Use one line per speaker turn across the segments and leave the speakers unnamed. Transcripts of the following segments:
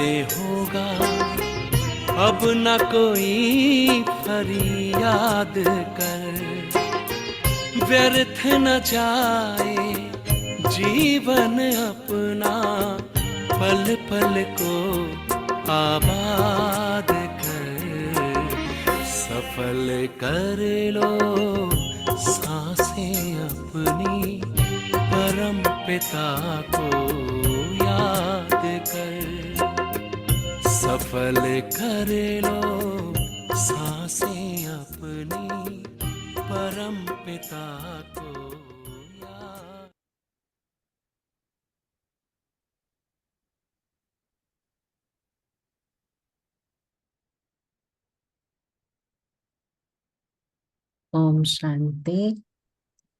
से होगा अब न कोई फरियाद कर, व्यर्थ न जाए जीवन अपना, पल पल को आबाद कर। सफल कर लो सांसें अपनी, परम पिता को याद कर। सफल कर लो सांसें अपनी, परम पिता को याद।
ओम शांति।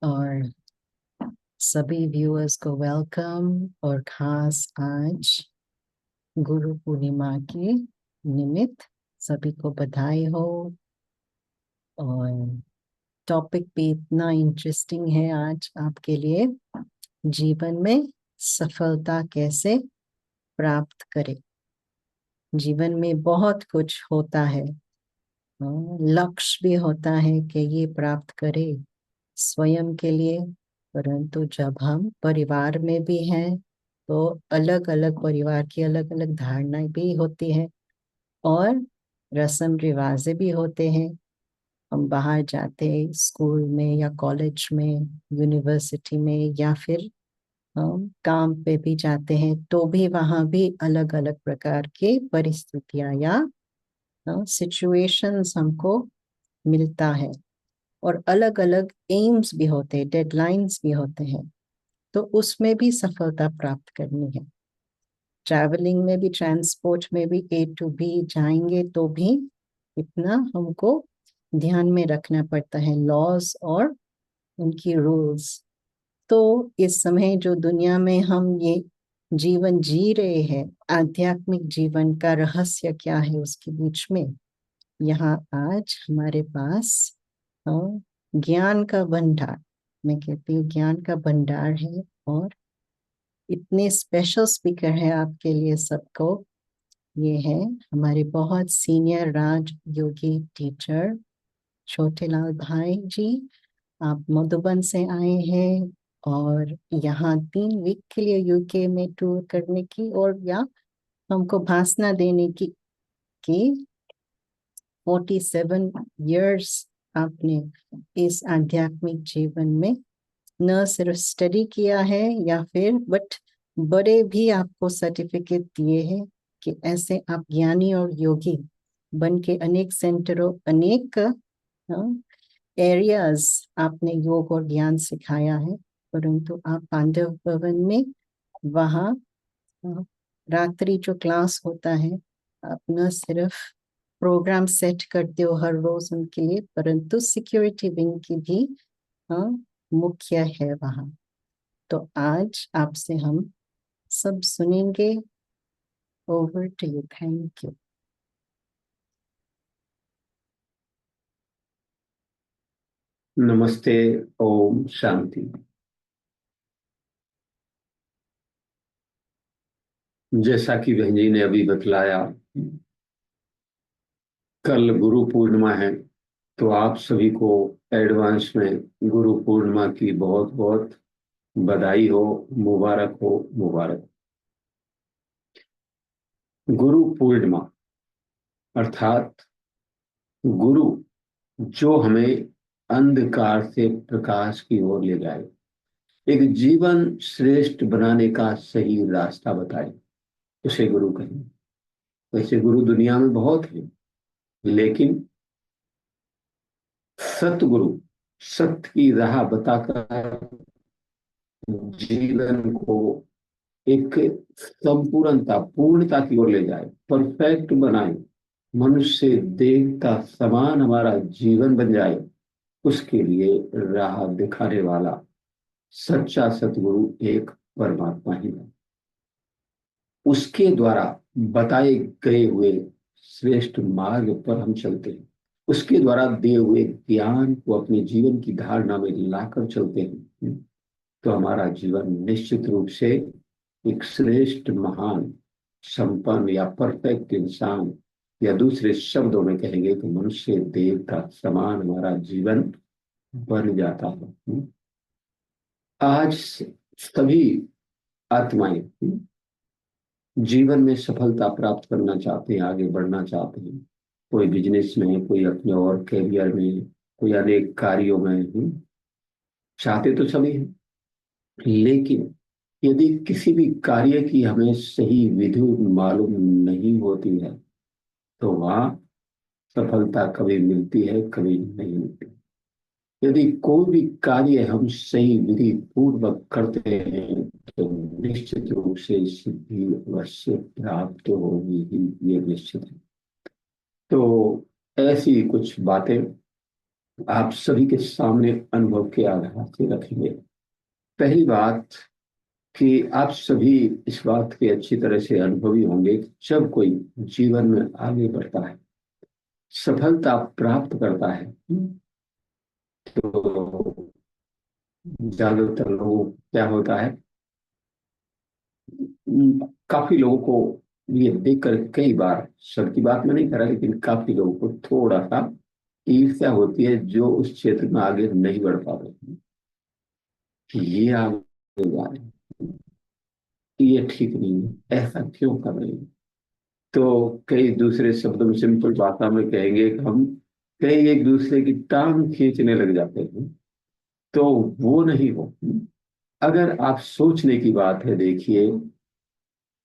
और सभी व्यूअर्स को वेलकम, और खास आज गुरु पूर्णिमा के निमित्त सभी को बधाई हो। और टॉपिक भी इतना इंटरेस्टिंग है आज आपके लिए, जीवन में सफलता कैसे प्राप्त करें। जीवन में बहुत कुछ होता है, लक्ष्य भी होता है कि ये प्राप्त करें स्वयं के लिए, परंतु जब हम परिवार में भी हैं तो अलग अलग परिवार की अलग अलग धारणाएं भी होती हैं और रस्म रिवाजें भी होते हैं। हम बाहर जाते हैं स्कूल में या कॉलेज में, यूनिवर्सिटी में, या फिर हम काम पे भी जाते हैं तो भी वहाँ भी अलग अलग प्रकार की परिस्थितियां या सिचुएशंस हमको मिलता है, और अलग अलग एम्स भी होते हैं, डेडलाइंस भी होते हैं। तो उसमें भी सफलता प्राप्त करनी है। ट्रैवलिंग में भी, ट्रांसपोर्ट में भी, ए टू बी जाएंगे तो भी इतना हमको ध्यान में रखना पड़ता है, लॉज और उनकी रूल्स। तो इस समय जो दुनिया में हम ये जीवन जी रहे हैं, आध्यात्मिक जीवन का रहस्य क्या है उसके बीच में, यहाँ आज हमारे पास ज्ञान का भंडार, मैं कहती हूँ ज्ञान का भंडार है। और इतने स्पेशल स्पीकर है आपके लिए सबको। ये है हमारे बहुत सीनियर राज योगी टीचर छोटेलाल भाई जी। आप मधुबन से आए हैं और यहाँ 3 वीक के लिए यूके में टूर करने की, और या हमको भाषण देने की 47 इयर्स आपने इस आध्यात्मिक जीवन में न सिर्फ स्टडी किया है या फिर बट बड़े भी आपको सर्टिफिकेट दिए हैं कि ऐसे आप ज्ञानी और योगी बन के अनेक सेंटरों, अनेक एरियाज आपने योग और ज्ञान सिखाया है। परंतु आप पांडव भवन में वहाँ रात्रि जो क्लास होता है, आप न सिर्फ प्रोग्राम सेट करते हो हर रोज उनके लिए, परंतु सिक्योरिटी विंग की भी मुख्य है वहाँ। तो आज आपसे हम सब सुनेंगे। Over to you, thank you.
नमस्ते, ओम शांति। जैसा कि बहन जी ने अभी बतलाया, कल गुरु पूर्णिमा है, तो आप सभी को एडवांस में गुरु पूर्णिमा की बहुत बहुत बधाई हो, मुबारक हो, मुबारक। गुरु पूर्णिमा अर्थात गुरु जो हमें अंधकार से प्रकाश की ओर ले जाए, एक जीवन श्रेष्ठ बनाने का सही रास्ता बताए, उसे गुरु कहें। वैसे गुरु दुनिया में बहुत है, लेकिन सतगुरु सत्य की राह बताकर जीवन को एक संपूर्णता, पूर्णता की ओर ले जाए, परफेक्ट बनाए, मनुष्य देवता समान हमारा जीवन बन जाए, उसके लिए राह दिखाने वाला सच्चा सतगुरु एक परमात्मा ही है। उसके द्वारा बताए गए हुए श्रेष्ठ मार्ग पर हम चलते हैं, उसके द्वारा दिए हुए ज्ञान को अपने जीवन की धारणा में लाकर चलते हैं, तो हमारा जीवन निश्चित रूप से एक श्रेष्ठ, महान, संपन्न या परफेक्ट इंसान, या दूसरे शब्दों में कहेंगे तो मनुष्य देव का समान हमारा जीवन बन जाता है। आज सभी आत्माएं जीवन में सफलता प्राप्त करना चाहते हैं, आगे बढ़ना चाहते हैं। कोई बिजनेस में, कोई अपने और करियर में, कोई अनेक कार्यों में। चाहते तो सभी हैं, लेकिन यदि किसी भी कार्य की हमें सही विधि मालूम नहीं होती है तो वहां सफलता कभी मिलती है, कभी नहीं मिलती। यदि कोई भी कार्य हम सही विधि पूर्वक करते हैं तो निश्चित रूप से सिद्धि अवश्य प्राप्त होगी ही, ये निश्चित है। तो ऐसी कुछ बातें आप सभी के सामने अनुभव के आधार से रखेंगे। पहली बात कि आप सभी इस बात के अच्छी तरह से अनुभवी होंगे कि जब कोई जीवन में आगे बढ़ता है, सफलता प्राप्त करता है, तो ज्यादातर लोग क्या होता है, काफी लोगों को ये देखकर कई बार, सबकी बात में नहीं कर रहा, लेकिन काफी लोगों को थोड़ा सा ईर्ष्या होती है जो उस क्षेत्र में आगे नहीं बढ़ पाते कि ये आगे जा रहे हैं, ये ठीक नहीं है, ऐसा क्यों कर रहे हैं। तो कई दूसरे शब्दों में, सिंपल भाषा में कहेंगे कि हम कई एक दूसरे की टांग खींचने लग जाते हैं। तो वो नहीं हो। अगर आप सोचने की बात है, देखिए,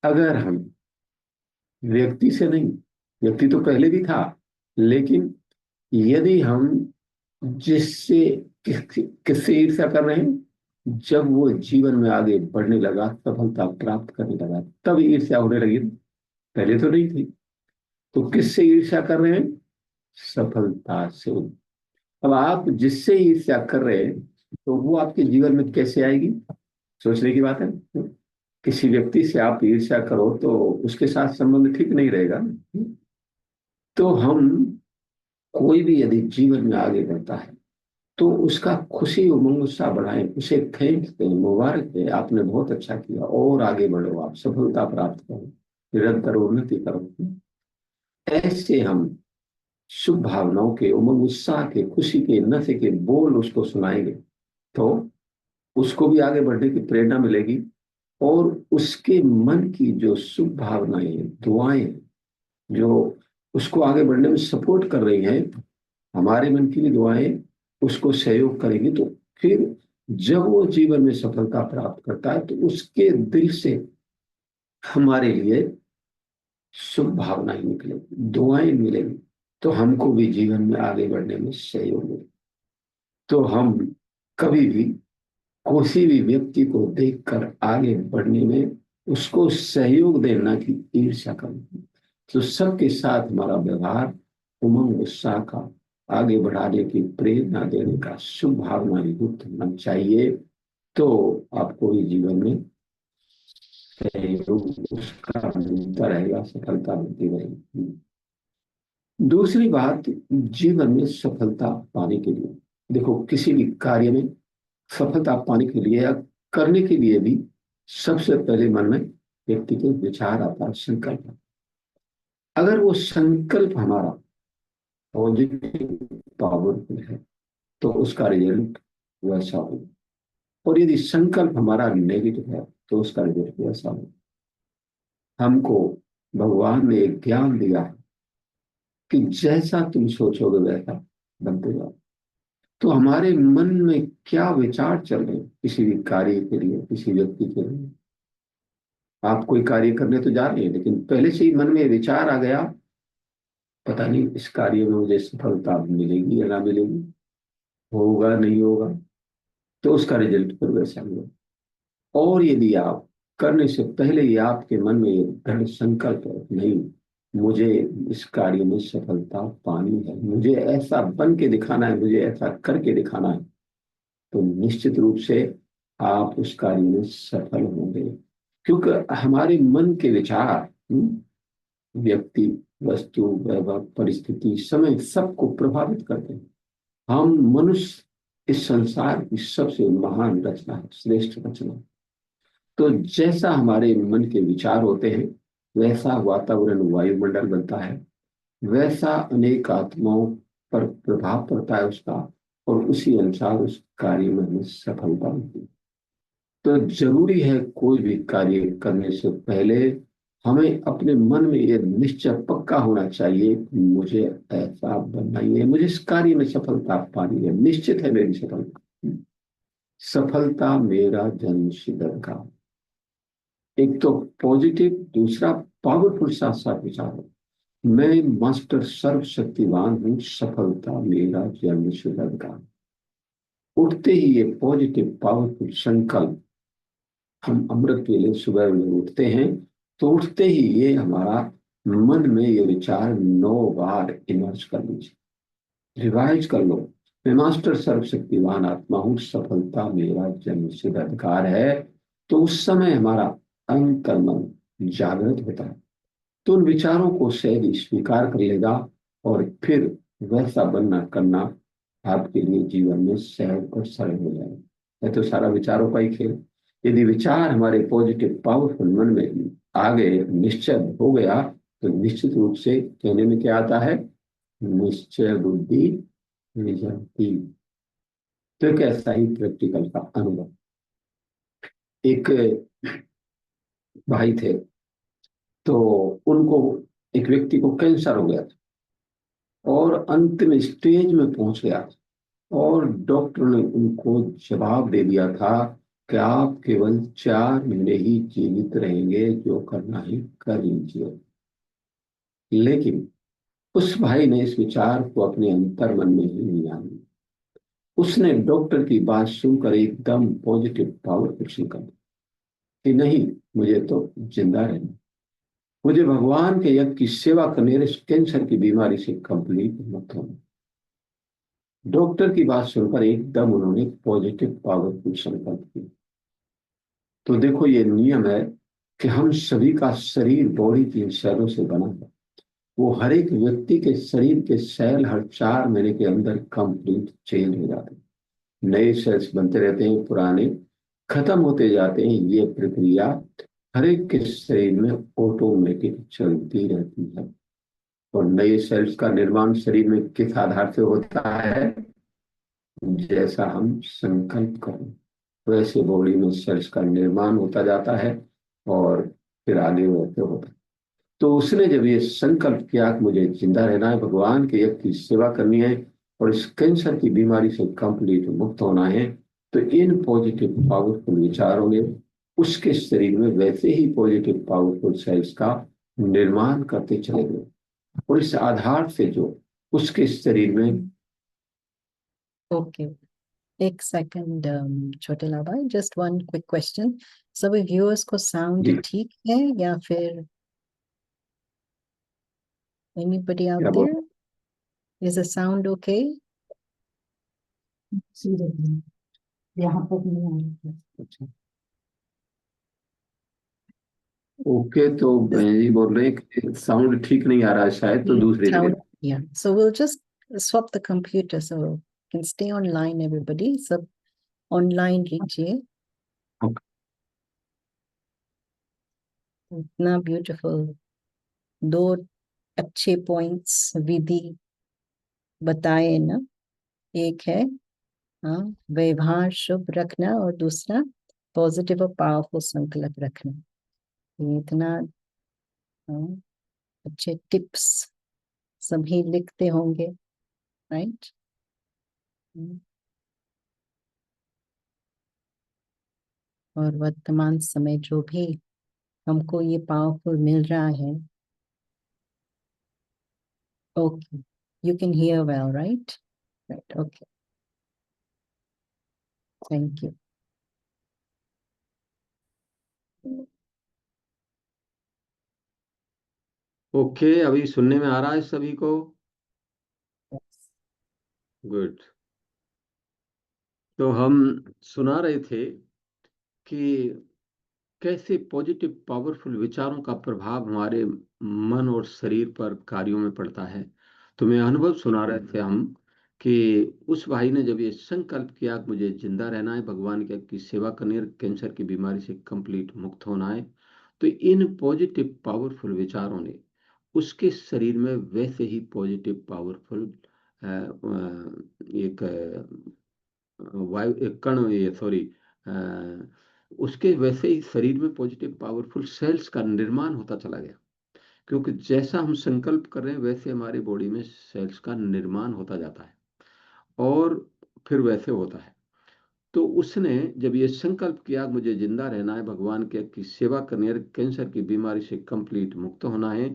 अगर हम व्यक्ति से नहीं, व्यक्ति तो पहले भी था, लेकिन यदि हम जिससे किससे ईर्ष्या कर रहे हैं, जब वो जीवन में आगे बढ़ने लगा, सफलता प्राप्त करने लगा, तब ईर्ष्या होने लगी। पहले तो नहीं थी। तो किससे ईर्ष्या कर रहे हैं? सफलता से। अब आप जिससे ईर्ष्या कर रहे हैं तो वो आपके जीवन में कैसे आएगी, सोचने की बात है। किसी व्यक्ति से आप ईर्ष्या करो तो उसके साथ संबंध ठीक नहीं रहेगा। तो हम, कोई भी यदि जीवन में आगे बढ़ता है तो उसका खुशी उमंग उत्साह बढ़ाएं, उसे थैंक्स दें, मुबारक दें, आपने बहुत अच्छा किया, और आगे बढ़ो, आप सफलता प्राप्त करो, निरंतर उन्नति करो। ऐसे हम शुभ भावनाओं के, उमंग उत्साह के, खुशी के, नशे के बोल उसको सुनाएंगे तो उसको भी आगे बढ़ने की प्रेरणा मिलेगी। और उसके मन की जो शुभ भावनाएं, दुआएं, जो उसको आगे बढ़ने में सपोर्ट कर रही हैं, हमारे मन की भी दुआएं उसको सहयोग करेंगी। तो फिर जब वो जीवन में सफलता प्राप्त करता है तो उसके दिल से हमारे लिए शुभ भावनाएं निकलेगी, दुआएं मिलेंगी, तो हमको भी जीवन में आगे बढ़ने में सहयोग मिलेगा। तो हम कभी भी किसी भी व्यक्ति को देखकर आगे बढ़ने में उसको सहयोग देना की ईर्ष्या करना। तो सबके साथ हमारा व्यवहार उमंग उत्साह का, आगे बढ़ाने की प्रेरणा देने का, शुभ भावना युक्त होना चाहिए। तो आपको ही जीवन में सहयोग उसका मिलता रहेगा, सफलता मिलती रहेगी। दूसरी बात, जीवन में सफलता पाने के लिए, देखो, किसी भी कार्य में सफलता पाने के लिए या करने के लिए भी सबसे पहले मन में व्यक्ति के विचार आता है, संकल्प। अगर वो संकल्प हमारा पॉजिटिव, पावरफुल है तो उसका रिजल्ट वैसा हो, और यदि संकल्प हमारा नेगेटिव है तो उसका रिजल्ट वैसा हो। हमको भगवान ने एक ज्ञान दिया है कि जैसा तुम सोचोगे वैसा बनते जाओ। तो हमारे मन में क्या विचार चल रहे हैं किसी भी कार्य के लिए, किसी व्यक्ति के लिए, आप कोई कार्य करने तो जा रहे हैं, लेकिन पहले से ही मन में विचार आ गया, पता नहीं इस कार्य में मुझे सफलता मिलेगी या ना मिलेगी, होगा नहीं होगा, तो उसका रिजल्ट फिर वैसा होगा। और यदि आप करने से पहले ही आपके मन में ये दृढ़ संकल्प है, नहीं, मुझे इस कार्य में सफलता पानी है, मुझे ऐसा बन के दिखाना है, मुझे ऐसा करके दिखाना है, तो निश्चित रूप से आप उस कार्य में सफल होंगे। क्योंकि हमारे मन के विचार व्यक्ति, वस्तु, वैभव, परिस्थिति, समय सबको प्रभावित करते हैं। हम मनुष्य इस संसार की सबसे महान रचना है, श्रेष्ठ रचना। तो जैसा हमारे मन के विचार होते हैं वैसा वातावरण वायुमंडल बनता है, वैसा अनेक आत्माओं पर प्रभाव पड़ता है उसका, और उसी अनुसार उस कार्य में हमें सफलता मिलती है। तो जरूरी है कोई भी कार्य करने से पहले हमें अपने मन में ये निश्चय पक्का होना चाहिए कि मुझे ऐसा बनना ही है, मुझे इस कार्य में सफलता पानी है, निश्चित है मेरी सफलता। सफलता मेरा जन्मसिद्ध का एक तो पॉजिटिव, दूसरा पावरफुल साथ साथ विचार है। मैं मास्टर सर्वशक्तिवान हूँ, सफलता मेरा जन्मसिद्ध का। उठते ही ये पॉजिटिव पावरफुल संकल्प, हम अमृत वेले सुबह में उठते हैं तो उठते ही ये हमारा मन में ये विचार 9 बार इमर्ज कर लीजिए, रिवाइज कर लो। मैं मास्टर सर्वशक्तिवान आत्मा हूँ, सफलता मेरा जन्मसिद्ध अधिकार है। तो उस समय हमारा अंतर्मन जागृत होता है, तो उन विचारों को सहज स्वीकार कर लेगा, और फिर वैसा बनना करना आपके लिए जीवन में सहज और सरल हो जाएगा। है तो सारा विचारों का ही खेल। यदि विचार हमारे पॉजिटिव पावरफुल मन में आ गए, निश्चय हो गया, तो निश्चित रूप से कहने में क्या आता है, निश्चय बुद्धि निजती। तो एक ऐसा ही प्रैक्टिकल का अनुभव। एक भाई थे, तो उनको, एक व्यक्ति को कैंसर हो गया था और अंतिम स्टेज में पहुंच गया था, और डॉक्टर ने उनको जवाब दे दिया था कि आप केवल 4 महीने ही जीवित रहेंगे, जो करना है कर लीजिए। लेकिन उस भाई ने इस विचार को अपने अंतर मन में ही नहीं आने दिया। उसने डॉक्टर की बात सुनकर एकदम पॉजिटिव पावरफुल संकल्प कि नहीं, मुझे तो जिंदा रहना, मुझे भगवान के यज्ञ की सेवा करने, इस कैंसर की बीमारी से कंप्लीट मत होना। डॉक्टर की बात सुनकर एकदम उन्होंने पॉजिटिव पावरफुल संकल्प किया। तो देखो ये नियम है कि हम सभी का शरीर बॉडी 3 सेलों से बना है। वो हर एक व्यक्ति के शरीर के सेल हर 4 महीने के अंदर कंप्लीट चेंज हो जाते हैं, नए सेल्स बनते रहते हैं, पुराने खत्म होते जाते हैं। ये प्रक्रिया हर एक के शरीर में ऑटोमेटिक चलती रहती है। और नए सेल्स का निर्माण शरीर में किस आधार से होता है, जैसा हम संकल्प करें वैसे बॉडी में सेल्स का निर्माण होता जाता है, और फिर आगे वैसे होता है। तो उसने जब ये संकल्प किया कि मुझे जिंदा रहना है, भगवान के यज्ञ की सेवा करनी है, और इस कैंसर की बीमारी से कंप्लीट मुक्त होना है, तो इन पॉजिटिव पावरफुल विचारों ने उसके शरीर में वैसे ही पॉजिटिव पावरफुल सेल्स का निर्माण करते चले गए, और इस आधार से जो उसके शरीर में।
ओके, एक सेकंड छोटेला भाई, जस्ट वन क्विक क्वेश्चन। सभी व्यूअर्स को साउंड
जी,
ठीक है या फिर एनीबॉडी आउट
क्या बोल।
There, is the sound okay?
यहाँ पर नहीं आ रही है।
अच्छा, ओके, तो जी बोल रहे हैं कि साउंड ठीक नहीं आ रहा है शायद, तो दूसरी
Sound,
जगह।
yeah. So we'll just swap the computer so you can stay online, everybody. सब online लीजिए।
ओके।
इतना ब्यूटीफुल दो अच्छे पॉइंट्स विधि बताए ना। एक है हाँ व्यवहार शुभ रखना, और दूसरा पॉजिटिव और पावरफुल संकल्प रखना। ये इतना हाँ, अच्छे टिप्स सभी लिखते होंगे, राइट? और वर्तमान समय जो भी हमको ये पावरफुल मिल रहा है। Okay, you can hear well, right? Right, okay. Thank you.
Okay, अभी सुनने में आ रहा है सभी को? गुड। तो हम सुना रहे थे कि कैसे पॉजिटिव पावरफुल विचारों का प्रभाव हमारे मन और शरीर पर कार्यों में पड़ता है। तो मैं अनुभव सुना रहे थे हम कि उस भाई ने जब ये संकल्प किया कि मुझे जिंदा रहना है, भगवान के की सेवा करनी है, कैंसर की बीमारी से कंप्लीट मुक्त होना है, तो इन पॉजिटिव पावरफुल विचारों ने उसके शरीर में वैसे ही पॉजिटिव पावरफुल एक वायु एक कण ये सॉरी उसके वैसे ही शरीर में पॉजिटिव पावरफुल सेल्स का निर्माण होता चला गया, क्योंकि जैसा हम संकल्प कर रहे हैं वैसे हमारी बॉडी में सेल्स का निर्माण होता जाता है और फिर वैसे होता है। तो उसने जब ये संकल्प किया मुझे जिंदा रहना है, भगवान के की सेवा करनी है, कैंसर की बीमारी से कंप्लीट मुक्त होना है,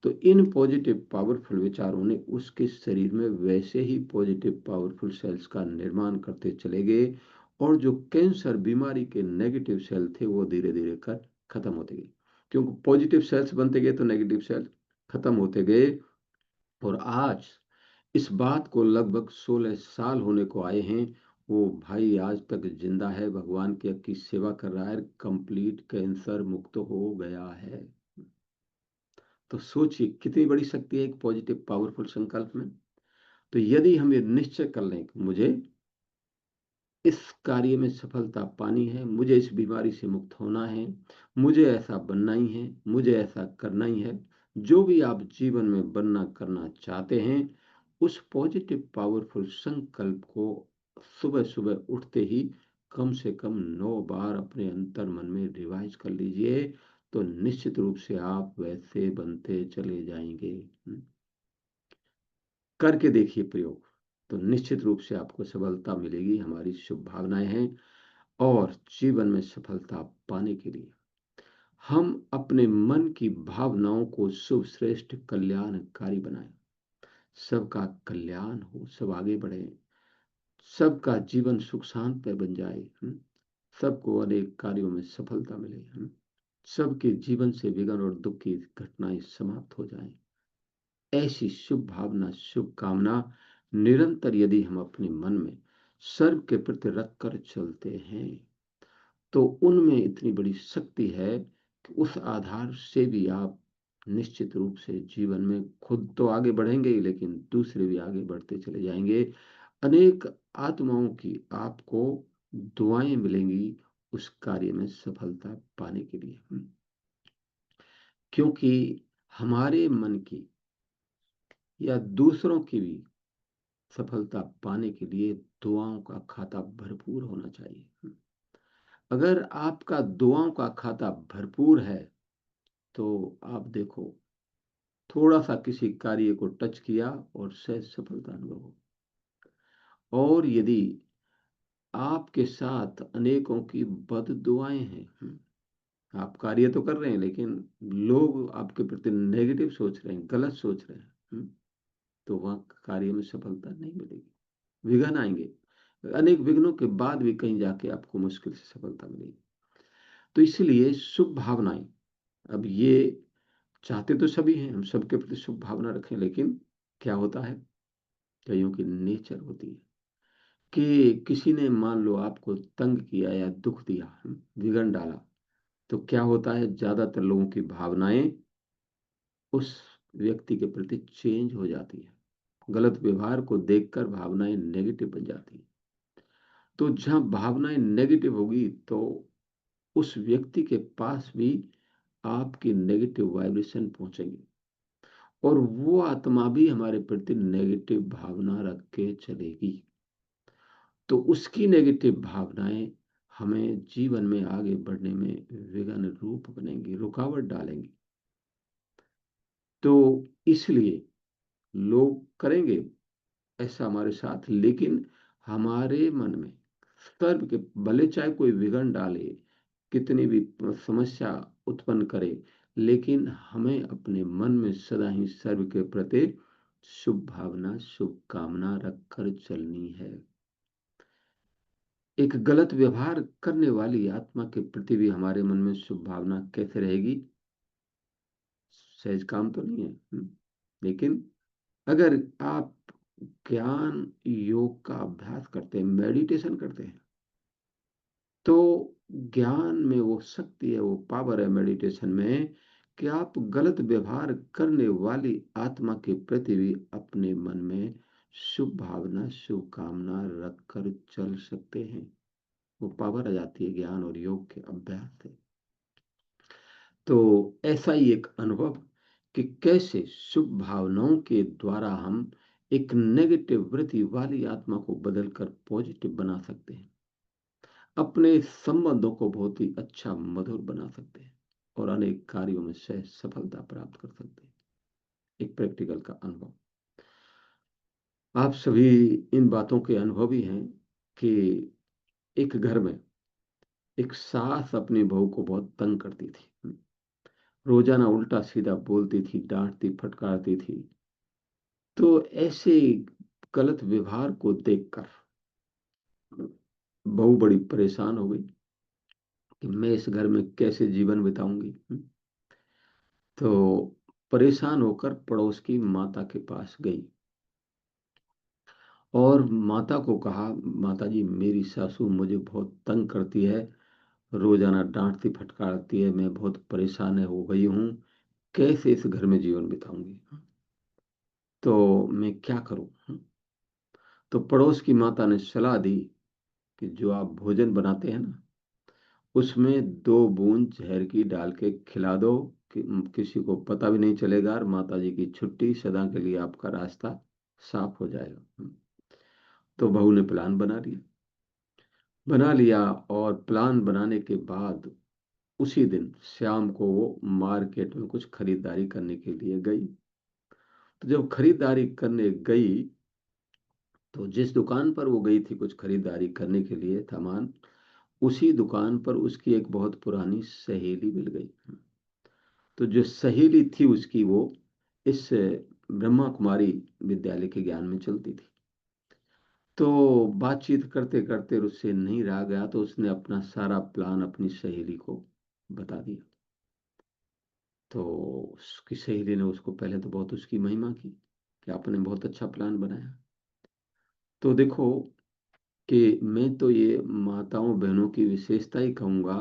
तो इन पॉजिटिव पावरफुल विचारों ने उसके शरीर में वैसे ही पॉजिटिव पावरफुल सेल्स का निर्माण करते चले गए और जो कैंसर बीमारी के नेगेटिव सेल थे वो धीरे धीरे कर खत्म होते गए, क्योंकि पॉजिटिव सेल्स बनते गए तो नेगेटिव सेल खत्म होते गए। और आज इस बात को लगभग 16 साल होने को आए हैं, वो भाई आज तक जिंदा है, भगवान की सेवा कर रहा है, कंप्लीट कैंसर मुक्त हो गया है। तो सोचिए कितनी बड़ी शक्ति है एक पॉजिटिव पावरफुल संकल्प में। तो यदि हम ये निश्चय कर लें कि मुझे इस कार्य में सफलता पानी है, मुझे इस बीमारी से मुक्त होना है, मुझे ऐसा बनना ही है, मुझे ऐसा करना ही है, जो भी आप जीवन में बनना करना चाहते हैं, उस पॉजिटिव पावरफुल संकल्प को सुबह सुबह उठते ही कम से कम 9 बार अपने अंतर मन में रिवाइज कर लीजिए, तो निश्चित रूप से आप वैसे बनते चले जाएंगे। करके देखिए प्रयोग, तो निश्चित रूप से आपको सफलता मिलेगी। हमारी शुभ भावनाएं हैं और जीवन में सफलता पाने के लिए हम अपने मन की भावनाओं को शुभ श्रेष्ठ कल्याणकारी बनाएं। सबका कल्याण हो, सब आगे बढ़े, सबका जीवन सुख शांत बन जाए, सबको अनेक कार्यों में सफलता मिले, सबके जीवन से विघ्न और दुख की घटनाएं समाप्त हो जाएं। ऐसी शुभ भावना शुभ कामना निरंतर यदि हम अपने मन में सर्व के प्रति रख कर चलते हैं तो उनमें इतनी बड़ी शक्ति है कि उस आधार से भी आप निश्चित रूप से जीवन में खुद तो आगे बढ़ेंगे ही, लेकिन दूसरे भी आगे बढ़ते चले जाएंगे। अनेक आत्माओं की आपको दुआएं मिलेंगी उस कार्य में सफलता पाने के लिए, क्योंकि हमारे मन की या दूसरों की भी सफलता पाने के लिए दुआओं का खाता भरपूर होना चाहिए। अगर आपका दुआओं का खाता भरपूर है तो आप देखो थोड़ा सा किसी कार्य को टच किया और सहज सफलता अनुभव हो। और यदि आपके साथ अनेकों की बद दुआएं हैं, आप कार्य तो कर रहे हैं लेकिन लोग आपके प्रति नेगेटिव सोच रहे हैं, गलत सोच रहे हैं, तो वहां कार्य में सफलता नहीं मिलेगी, विघ्न आएंगे। अनेक विघ्नों के बाद भी कहीं जाके आपको मुश्किल से सफलता मिलेगी। तो इसलिए शुभ भावनाएं, अब ये चाहते तो सभी हैं हम सबके प्रति शुभ भावना रखें, लेकिन क्या होता है कईयों की नेचर होती है कि किसी ने मान लो आपको तंग किया या दुख दिया, विघ्न डाला, तो क्या होता है ज्यादातर लोगों की भावनाएं उस व्यक्ति के प्रति चेंज हो जाती है। गलत व्यवहार को देखकर भावनाएं नेगेटिव बन जाती हैं। तो जहां भावनाएं नेगेटिव होगी तो उस व्यक्ति के पास भी आपकी नेगेटिव वाइब्रेशन पहुंचेंगे और वो आत्मा भी हमारे प्रति नेगेटिव भावना रख के चलेगी। तो उसकी नेगेटिव भावनाएं हमें जीवन में आगे बढ़ने में विघ्न रूप बनेंगी, रुकावट डालेंगी। तो इसलिए लोग करेंगे ऐसा हमारे साथ, लेकिन हमारे मन में सर्व के भले चाहे कोई विघ्न डाले, कितनी भी समस्या उत्पन्न करे, लेकिन हमें अपने मन में सदा ही सर्व के प्रति शुभ भावना शुभ कामना रखकर चलनी है। एक गलत व्यवहार करने वाली आत्मा के प्रति भी हमारे मन में शुभ भावना कैसे रहेगी, सहज काम तो नहीं है। लेकिन अगर आप ज्ञान योग का अभ्यास करते हैं, मेडिटेशन करते हैं, तो ज्ञान में वो शक्ति है, वो पावर है मेडिटेशन में कि आप गलत व्यवहार करने वाली आत्मा के प्रति भी अपने मन में शुभ भावना शुभ कामना रखकर चल सकते हैं। वो पावर आ जाती है ज्ञान और योग के अभ्यास से। तो ऐसा ही एक अनुभव कि कैसे शुभ भावनाओं के द्वारा हम एक नेगेटिव वृत्ति वाली आत्मा को बदलकर पॉजिटिव बना सकते हैं, अपने संबंधों को बहुत ही अच्छा मधुर बना सकते हैं और अनेक कार्यों में सहज सफलता प्राप्त कर सकते हैं। एक प्रैक्टिकल का अनुभव। आप सभी इन बातों के अनुभवी हैं कि एक घर में एक सास अपनी बहू को बहुत तंग करती थी, रोजाना उल्टा सीधा बोलती थी, डांटती फटकारती थी। तो ऐसे गलत व्यवहार को देखकर बहू बड़ी परेशान हो गई कि मैं इस घर में कैसे जीवन बिताऊंगी। तो परेशान होकर पड़ोस की माता के पास गई और माता को कहा, माता जी मेरी सासू मुझे बहुत तंग करती है, रोजाना डांटती फटकारती है, मैं बहुत परेशान हो गई हूँ, कैसे इस घर में जीवन बिताऊंगी, तो मैं क्या करूं। तो पड़ोस की माता ने सलाह दी कि जो आप भोजन बनाते हैं ना, उसमें 2 बूंद जहर की डाल के खिला दो कि किसी को पता भी नहीं चलेगा और माता जी की छुट्टी, सदा के लिए आपका रास्ता साफ हो जाएगा। तो बहू ने प्लान बना लिया और प्लान बनाने के बाद उसी दिन शाम को वो मार्केट में कुछ खरीदारी करने के लिए गई। तो जब खरीदारी करने गई तो जिस दुकान पर वो गई थी कुछ खरीदारी करने के लिए सामान, उसी दुकान पर उसकी एक बहुत पुरानी सहेली मिल गई। तो जो सहेली थी उसकी, वो इस ब्रह्मा कुमारी विद्यालय के ज्ञान में चलती थी। तो बातचीत करते करते उससे नहीं रहा गया, तो उसने अपना सारा प्लान अपनी सहेली को बता दिया। तो उसकी सहेली ने उसको पहले तो बहुत उसकी महिमा की कि आपने बहुत अच्छा प्लान बनाया। तो देखो कि मैं तो ये माताओं बहनों की विशेषता ही कहूँगा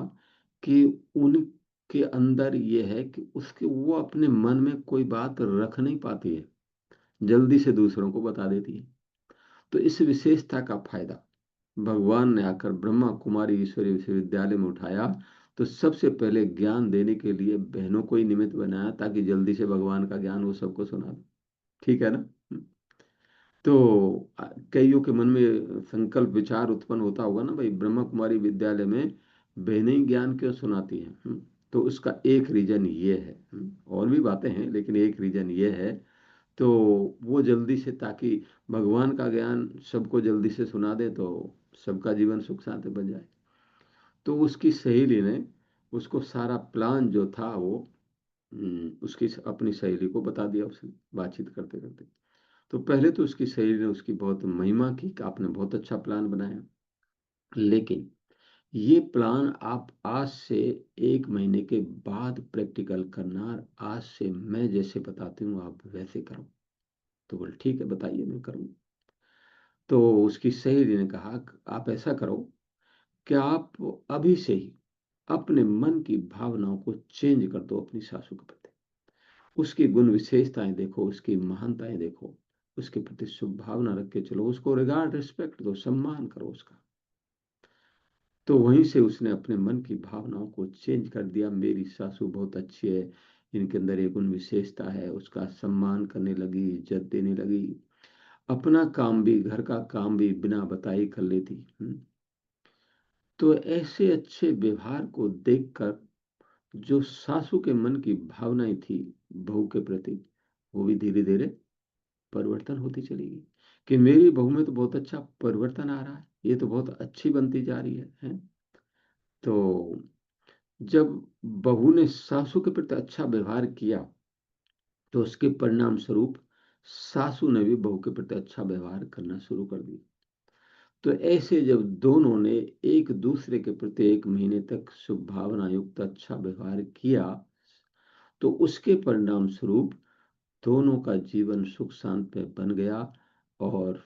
कि उनके अंदर ये है कि उसके वो अपने मन में कोई बात रख नहीं पाती है, जल्दी से दूसरों को बता देती है। तो इस विशेषता का फायदा भगवान ने आकर ब्रह्मा कुमारी ईश्वरीय विश्वविद्यालय में उठाया। तो सबसे पहले ज्ञान देने के लिए बहनों को ही निमित्त बनाया ताकि जल्दी से भगवान का ज्ञान वो सबको सुना दे। ठीक है ना। तो कईयों के मन में संकल्प विचार उत्पन्न होता होगा ना, भाई ब्रह्मा कुमारी विद्यालय में बहनें ज्ञान क्यों सुनाती हैं। तो उसका एक रीजन ये है। और भी बातें हैं लेकिन एक रीजन ये है। तो वो जल्दी से, ताकि भगवान का ज्ञान सबको जल्दी से सुना दे तो सबका जीवन सुख शांति बन जाए। तो उसकी सहेली ने उसको सारा प्लान जो था वो उसकी अपनी सहेली को बता दिया, उसने बातचीत करते करते। तो पहले तो उसकी सहेली ने उसकी बहुत महिमा की कि आपने बहुत अच्छा प्लान बनाया, लेकिन ये प्लान आप आज से 1 महीने के बाद प्रैक्टिकल करना, आज से मैं जैसे बताती हूँ आप वैसे करो। तो बोले ठीक है बताइए मैं करूँगी। तो उसकी सहेली ने कहा आप ऐसा करो कि आप अभी से ही अपने मन की भावनाओं को चेंज कर दो अपनी सासू के प्रति। उसकी गुण विशेषताएं देखो, उसकी महानताएं देखो, उसके प्रति शुभ भावना रख के चलो, उसको रिगार्ड रिस्पेक्ट दो, सम्मान करो उसका। तो वहीं से उसने अपने मन की भावनाओं को चेंज कर दिया। मेरी सासू बहुत अच्छी है, इनके अंदर एक गुण विशेषता है, उसका सम्मान करने लगी, इज्जत देने लगी, अपना काम भी, घर का काम भी बिना बताए कर लेती। तो ऐसे अच्छे व्यवहार को देखकर जो सासू के मन की भावनाएं थी बहू के प्रति, वो भी धीरे धीरे परिवर्तन होती चली गई कि मेरी बहू में तो बहुत अच्छा परिवर्तन आ रहा है, ये तो बहुत अच्छी बनती जा रही है। तो जब बहू ने सासू के प्रति अच्छा व्यवहार किया तो उसके परिणाम स्वरूप सासू ने भी बहू के प्रति अच्छा व्यवहार करना शुरू कर दिया। तो ऐसे जब दोनों ने एक दूसरे के प्रति 1 महीने तक शुभ भावना युक्त अच्छा व्यवहार किया तो उसके परिणाम स्वरूप दोनों का जीवन सुख शांति में बन गया और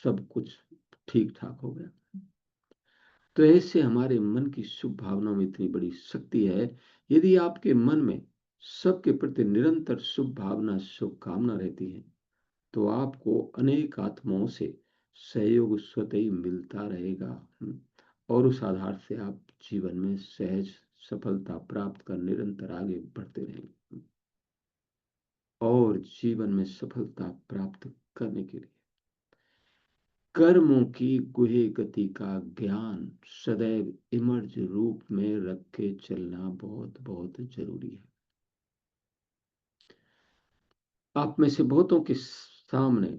सब कुछ ठीक ठाक हो गया। तो ऐसे हमारे मन की शुभ भावना में इतनी बड़ी शक्ति है। यदि आपके मन में सबके प्रति निरंतर शुभ भावना शुभकामना रहती है तो आपको अनेक आत्माओं से सहयोग स्वतः ही मिलता रहेगा। और उस आधार से आप जीवन में सहज सफलता प्राप्त कर निरंतर आगे बढ़ते रहेंगे। और जीवन में सफलता प्राप्त करने के लिए कर्मों की गुहे गति का ज्ञान सदैव इमर्ज रूप में रख के चलना बहुत बहुत जरूरी है। आप में से बहुतों के सामने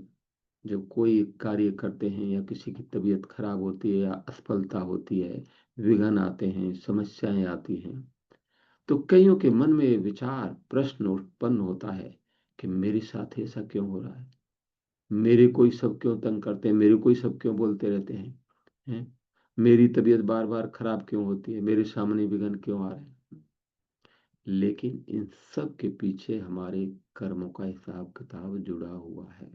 जब कोई कार्य करते हैं या किसी की तबीयत खराब होती है या असफलता होती है, विघ्न आते हैं, समस्याएं आती हैं, तो कईयों के मन में विचार प्रश्न उत्पन्न होता है कि मेरे साथ ऐसा क्यों हो रहा है, मेरे कोई सब क्यों तंग करते हैं, मेरे कोई सब क्यों बोलते रहते हैं, मेरी तबीयत बार बार खराब क्यों होती है, मेरे सामने विघ्न क्यों आ रहे हैं। लेकिन इन सब के पीछे हमारे कर्मों का हिसाब किताब जुड़ा हुआ है।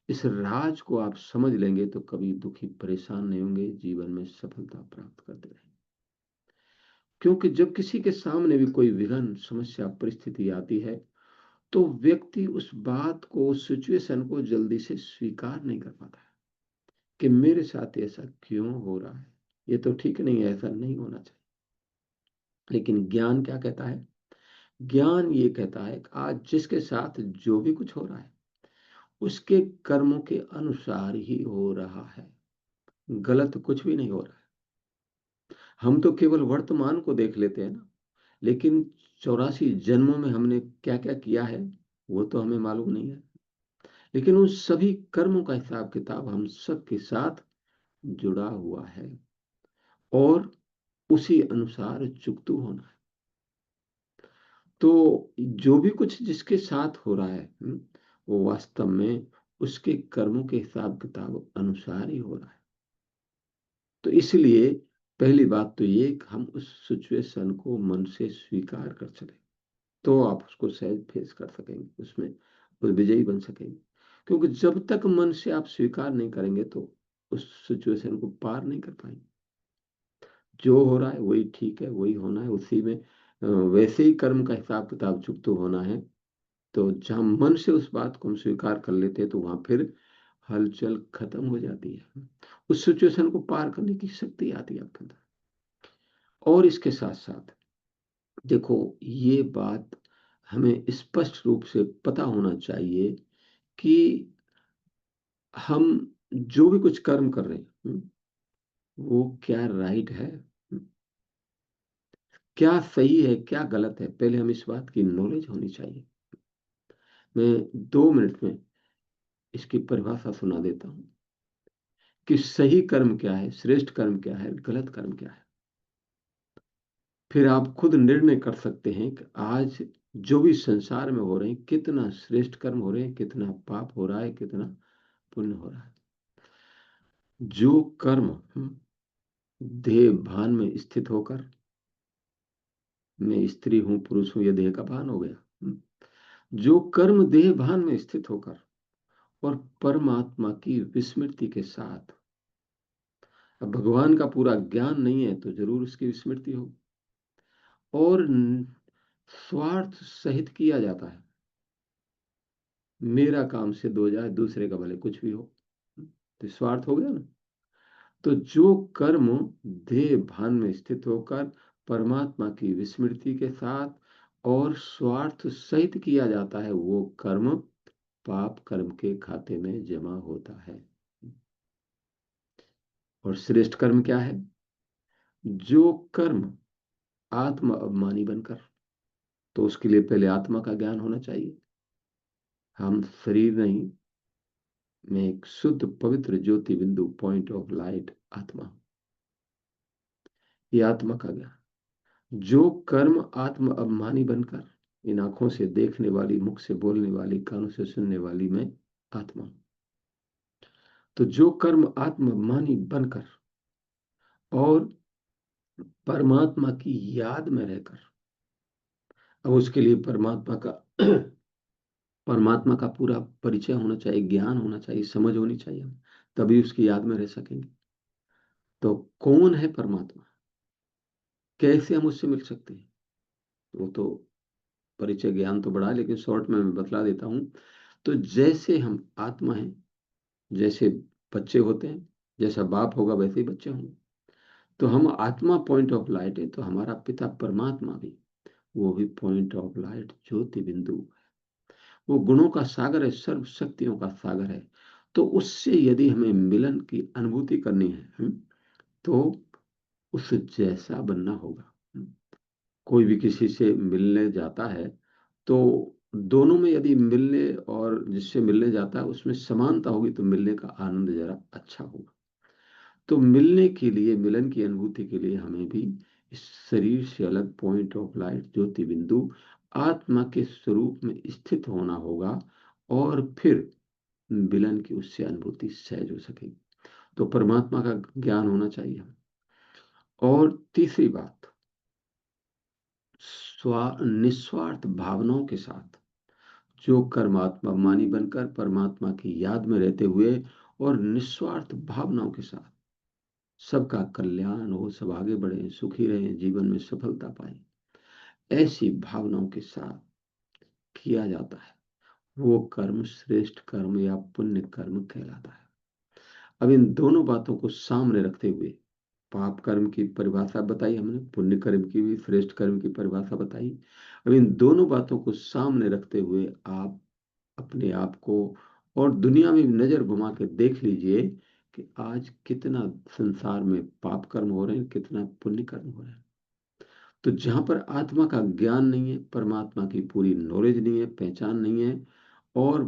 इस राज को आप समझ लेंगे तो कभी दुखी परेशान नहीं होंगे, जीवन में सफलता प्राप्त करते रहेंगे। क्योंकि जब किसी के सामने भी कोई विघ्न समस्या परिस्थिति आती है तो व्यक्ति उस बात को, उस सिचुएशन को जल्दी से स्वीकार नहीं कर पाता है कि मेरे साथ ऐसा क्यों हो रहा है, ये तो ठीक नहीं है, ऐसा नहीं होना चाहिए। लेकिन ज्ञान क्या कहता है? ज्ञान ये कहता है कि आज जिसके साथ जो भी कुछ हो रहा है उसके कर्मों के अनुसार ही हो रहा है, गलत कुछ भी नहीं हो रहा है। हम तो केवल वर्तमान को देख लेते हैं ना, लेकिन 84 जन्मों में हमने क्या क्या किया है वो तो हमें मालूम नहीं है। लेकिन उन सभी कर्मों का हिसाब किताब हम सबके साथ जुड़ा हुआ है और उसी अनुसार चुकतू होना है। तो जो भी कुछ जिसके साथ हो रहा है वो वास्तव में उसके कर्मों के हिसाब किताब अनुसार ही हो रहा है। तो इसलिए पहली बात तो ये कि हम उस सिचुएशन को मन से स्वीकार कर सकें, तो आप उसको सहज फेस कर सकेंगे, उसमें विजयी बन सकेंगे। क्योंकि जब तक मन से आप स्वीकार नहीं करेंगे तो उस सिचुएशन को पार नहीं कर पाएंगे। जो हो रहा है वही ठीक है, वही होना है, उसी में वैसे ही कर्म का हिसाब किताब चुकता होना है। तो जहां मन से उस बात को हम स्वीकार कर लेते हैं तो वहां फिर हलचल खत्म हो जाती है, उस सिचुएशन को पार करने की शक्ति आती है आपके अंदर। और इसके साथ साथ देखो, ये बात हमें स्पष्ट रूप से पता होना चाहिए कि हम जो भी कुछ कर्म कर रहे हैं वो क्या राइट है, क्या सही है, क्या गलत है, पहले हम इस बात की नॉलेज होनी चाहिए। मैं 2 मिनट में इसकी परिभाषा सुना देता हूं कि सही कर्म क्या है, श्रेष्ठ कर्म क्या है, गलत कर्म क्या है। फिर आप खुद निर्णय कर सकते हैं कि आज जो भी संसार में हो रहे हैं कितना श्रेष्ठ कर्म हो रहे हैं, कितना पाप हो रहा है, कितना पुण्य हो रहा है। जो कर्म देह भान में स्थित होकर, मैं स्त्री हूं पुरुष हूं, यह देह का भान हो गया। जो कर्म देह भान में स्थित होकर और परमात्मा की विस्मृति के साथ, अब भगवान का पूरा ज्ञान नहीं है तो जरूर उसकी विस्मृति हो, और स्वार्थ सहित किया जाता है, मेरा काम सिद्ध हो जाए, दूसरे का भले कुछ भी हो, तो स्वार्थ हो गया ना। तो जो कर्म देह भान में स्थित होकर परमात्मा की विस्मृति के साथ और स्वार्थ सहित किया जाता है वो कर्म पाप कर्म के खाते में जमा होता है। और श्रेष्ठ कर्म क्या है? जो कर्म आत्म अभिमानी बनकर, तो उसके लिए पहले आत्मा का ज्ञान होना चाहिए। हम शरीर नहीं, मैं एक शुद्ध पवित्र ज्योति बिंदु, पॉइंट ऑफ लाइट आत्मा हूं। ये आत्मा का ज्ञान। जो कर्म आत्म अभिमानी बनकर, इन आंखों से देखने वाली, मुख से बोलने वाली, कानों से सुनने वाली मैं आत्मा हूं। तो जो कर्म आत्म अभिमानी बनकर और परमात्मा की याद में रहकर, अब उसके लिए परमात्मा का पूरा परिचय होना चाहिए, ज्ञान होना चाहिए, समझ होनी चाहिए, तभी उसकी याद में रह सकेंगे। तो कौन है परमात्मा, कैसे हम उससे मिल सकते हैं, वो तो परिचय ज्ञान तो बड़ा है, लेकिन शॉर्ट में मैं बतला देता हूं। तो जैसे हम आत्मा हैं, जैसे बच्चे होते हैं, जैसा बाप होगा वैसे ही बच्चे होंगे। तो हम आत्मा पॉइंट ऑफ लाइट है, तो हमारा पिता परमात्मा भी, वो भी पॉइंट ऑफ लाइट ज्योति बिंदु, वो गुणों का सागर है, सर्व शक्तियों का सागर है। तो उससे यदि हमें मिलन की अनुभूति करनी है, तो उस जैसा बनना होगा। कोई भी किसी से मिलने जाता है, तो दोनों में यदि मिलने और जिससे मिलने जाता है उसमें समानता होगी, तो मिलने का आनंद जरा अच्छा होगा। तो मिलने के लिए, मिलन की अनुभूति के लिए हमें भी इस शरीर से अलग पॉइंट ऑफ लाइट ज्योति बिंदु आत्मा के स्वरूप में स्थित होना होगा, और फिर मिलन की उससे अनुभूति सहज हो सकेगी। तो परमात्मा का ज्ञान होना चाहिए। और तीसरी बात, निस्वार्थ भावनाओं के साथ जो कर्मात्मा मानी बनकर परमात्मा की याद में रहते हुए और निस्वार्थ भावनाओं के साथ सबका कल्याण हो, सब आगे बढ़े, सुखी रहे, जीवन में सफलता पाए, ऐसी भावनाओं के साथ किया जाता है, वो कर्म श्रेष्ठ कर्म या पुण्य कर्म कहलाता है। अब इन दोनों बातों को सामने रखते हुए पाप कर्म की परिभाषा बताई हमने, पुण्य कर्म की भी, श्रेष्ठ कर्म की परिभाषा बताई। अब इन दोनों बातों को सामने रखते हुए आप अपने आप को और दुनिया में नजर घुमा के देख लीजिए कि आज कितना संसार में पाप कर्म हो रहे हैं, कितना पुण्य कर्म हो रहे हैं। तो जहां पर आत्मा का ज्ञान नहीं है, परमात्मा की पूरी नॉलेज नहीं है, पहचान नहीं है, और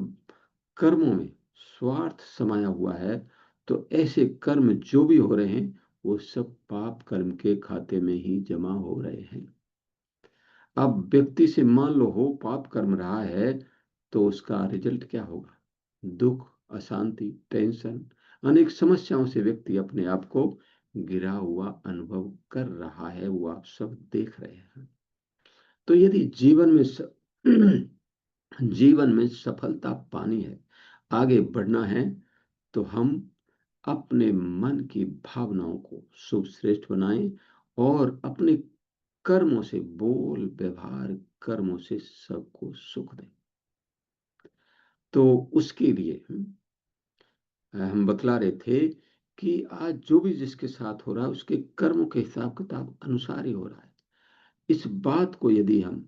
कर्मों में स्वार्थ समाया हुआ है, तो ऐसे कर्म जो भी हो रहे हैं वो सब पाप कर्म के खाते में ही जमा हो रहे हैं। अब व्यक्ति से मान लो हो पाप कर्म रहा है, तो उसका रिजल्ट क्या होगा? दुख, अशांति, टेंशन, अनेक समस्याओं से व्यक्ति अपने आप को गिरा हुआ अनुभव कर रहा है, वो आप सब देख रहे हैं। तो यदि जीवन में सफलता पानी है, आगे बढ़ना है, तो हम अपने मन की भावनाओं को शुभ श्रेष्ठ बनाएं और अपने कर्मों से, बोल व्यवहार कर्मों से सबको सुख दें। तो उसके लिए हम बतला रहे थे कि आज जो भी जिसके साथ हो रहा है उसके कर्मों के हिसाब किताब अनुसार ही हो रहा है। इस बात को यदि हम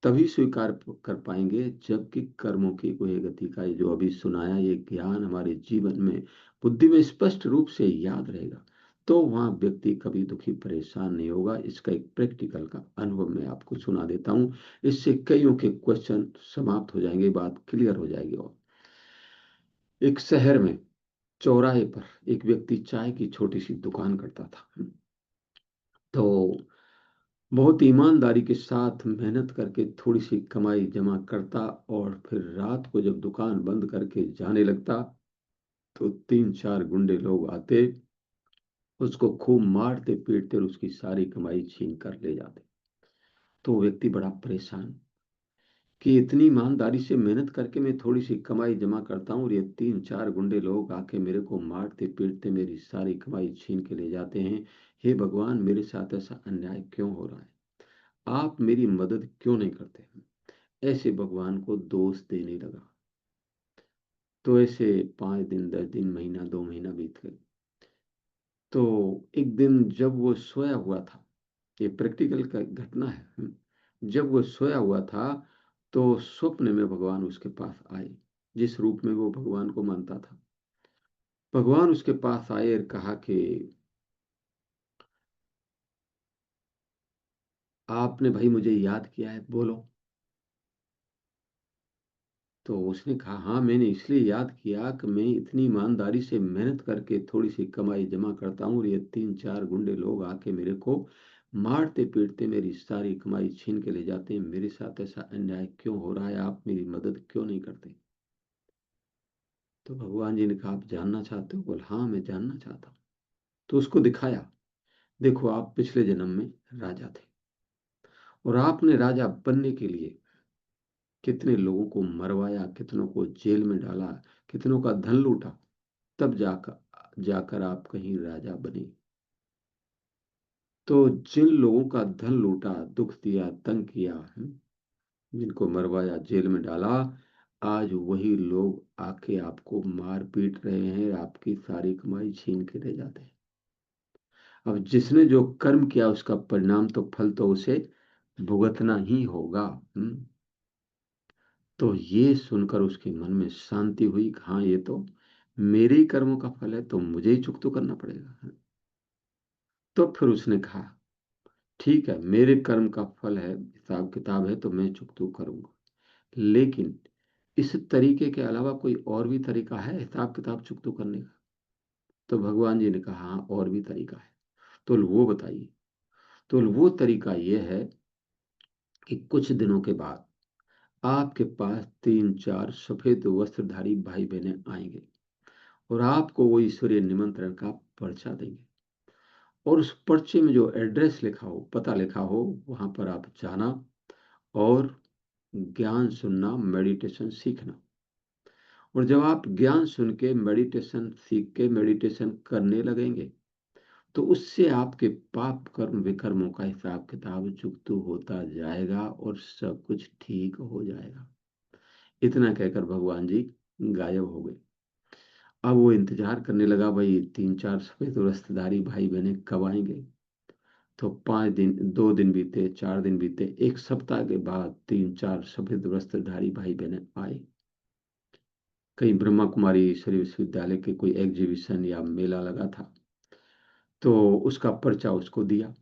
तभी स्वीकार कर पाएंगे जबकि कर्मों की कोई गति का ये जो अभी सुनाया ये ज्ञान हमारे जीवन में, बुद्धि में स्पष्ट रूप से याद रहेगा, तो वहां व्यक्ति कभी दुखी परेशान नहीं होगा। इसका एक प्रैक्टिकल का अनुभव मैं आपको सुना देता हूं, इससे कईयों के क्वेश्चन समाप्त हो जाएंगे, बात क्लियर हो जाएगी। और एक शहर में चौराहे पर एक व्यक्ति चाय की छोटी सी दुकान करता था। तो बहुत ईमानदारी के साथ मेहनत करके थोड़ी सी कमाई जमा करता, और फिर रात को जब दुकान बंद करके जाने लगता, तो 3-4 गुंडे लोग आते, उसको खूब मारते पीटते और उसकी सारी कमाई छीन कर ले जाते। तो वो व्यक्ति बड़ा परेशान कि इतनी ईमानदारी से मेहनत करके मैं थोड़ी सी कमाई जमा करता हूँ और ये 3-4 गुंडे लोग आके मेरे को मारते पीटते मेरी सारी कमाई छीन के ले जाते हैं। हे भगवान, मेरे साथ ऐसा अन्याय क्यों हो रहा है? आप मेरी मदद क्यों नहीं करते? ऐसे भगवान को दोष देने लगा। तो ऐसे 5 दिन, 10 दिन, महीना, 2 महीना बीत गए। तो एक दिन जब वो सोया हुआ था, ये प्रैक्टिकल का घटना है, जब वो सोया हुआ था तो स्वप्न में भगवान उसके पास आए, जिस रूप में वो भगवान को मानता था। भगवान उसके पास आए और कहा कि आपने भाई मुझे याद किया है, बोलो। तो उसने कहा, हाँ, मैंने इसलिए याद किया कि मैं इतनी ईमानदारी से मेहनत करके थोड़ी सी कमाई जमा करता हूँ और ये 3-4 गुंडे लोग आके मेरे को मारते पीटते मेरी सारी कमाई छीन के ले जाते हैं। मेरे साथ ऐसा अन्याय क्यों हो रहा है? आप मेरी मदद क्यों नहीं करते? तो भगवान जी ने कहा, आप जानना चाहते हो? बोल, हाँ, मैं जानना चाहता हूँ। तो उसको दिखाया, देखो आप पिछले जन्म में राजा थे और आपने राजा बनने के लिए कितने लोगों को मरवाया, कितनों को जेल में डाला, कितनों का धन लूटा, तब जाकर जाकर आप कहीं राजा बने। तो जिन लोगों का धन लूटा, दुख दिया, तंग किया, जिनको मरवाया, जेल में डाला, आज वही लोग आके आपको मार पीट रहे हैं, आपकी सारी कमाई छीन के ले जाते हैं। अब जिसने जो कर्म किया उसका परिणाम तो फल तो उसे भुगतना ही होगा। तो ये सुनकर उसके मन में शांति हुई कि हाँ, ये तो मेरे ही कर्मों का फल है, तो मुझे ही चुकतो करना पड़ेगा। तो फिर उसने कहा ठीक है, मेरे कर्म का फल है, हिसाब किताब है, तो मैं चुकतो करूंगा, लेकिन इस तरीके के अलावा कोई और भी तरीका है हिसाब किताब चुकतो करने का? तो भगवान जी ने कहा हाँ, और भी तरीका है। तो वो बताइए। तो वो तरीका ये है कि कुछ दिनों के बाद आपके पास 3-4 सफेद वस्त्रधारी भाई बहनें आएंगे और आपको वो ईश्वरीय निमंत्रण का पर्चा देंगे, और उस पर्चे में जो एड्रेस लिखा हो, पता लिखा हो, वहां पर आप जाना और ज्ञान सुनना, मेडिटेशन सीखना। और जब आप ज्ञान सुन के मेडिटेशन सीख के मेडिटेशन करने लगेंगे, तो उससे आपके पाप कर्म विकर्मों का हिसाब किताब चुकता होता जाएगा और सब कुछ ठीक हो जाएगा। इतना कहकर भगवान जी गायब हो गए। अब वो इंतजार करने लगा, भाई 3-4 सफेद वस्त्रधारी भाई बहने कब आएंगे। तो 5 दिन, 2 दिन बीते, 4 दिन बीते, 1 सप्ताह के बाद 3-4 सफेद वस्त्रधारी भाई बहने आए। कहीं ब्रह्मा कुमारी ईश्वरीय विश्वविद्यालय के कोई एग्जीबिशन या मेला लगा था, तो उसका पर्चा उसको दिया,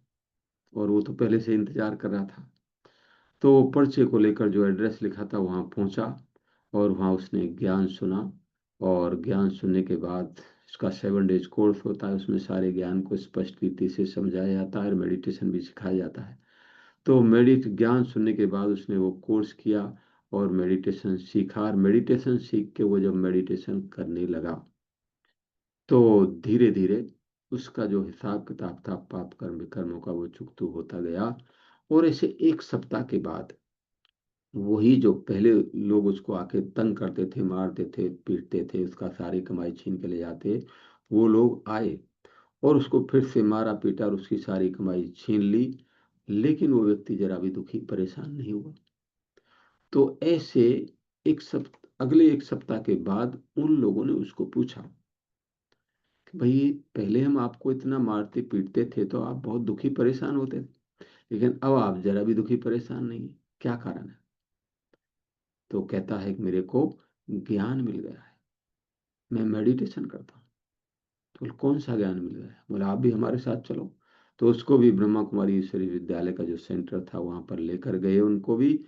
और वो तो पहले से इंतजार कर रहा था। तो पर्चे को लेकर जो एड्रेस लिखा था वहाँ पहुँचा, और वहाँ उसने ज्ञान सुना। और ज्ञान सुनने के बाद उसका 7 डेज कोर्स होता है, उसमें सारे ज्ञान को स्पष्ट रीति से समझाया जाता है और मेडिटेशन भी सिखाया जाता है। तो ज्ञान सुनने के बाद उसने वो कोर्स किया और मेडिटेशन सीखा, और मेडिटेशन सीख के वो जब मेडिटेशन करने लगा, तो धीरे धीरे उसका जो हिसाब किताब था पाप कर्म विकर्मों का, वो चुकता होता गया। और ऐसे 1 सप्ताह के बाद वही जो पहले लोग उसको आके तंग करते थे, मारते थे, पीटते थे, उसका सारी कमाई छीन के ले जाते, वो लोग आए और उसको फिर से मारा पीटा और उसकी सारी कमाई छीन ली। लेकिन वो व्यक्ति जरा भी दुखी परेशान नहीं हुआ। तो ऐसे अगले 1 सप्ताह के बाद उन लोगों ने उसको पूछा कि भाई, पहले हम आपको इतना मारते पीटते थे तो आप बहुत दुखी परेशान होते थे, लेकिन अब आप जरा भी दुखी परेशान नहीं है, क्या कारण है? तो कहता है कि मेरे को ज्ञान मिल गया है, मैं मेडिटेशन करता हूँ। तो बोले, कौन सा ज्ञान मिल गया है? बोला, आप भी हमारे साथ चलो। तो उसको भी ब्रह्मा कुमारी ईश्वरी विद्यालय का जो सेंटर था वहाँ पर लेकर गए उनको भी,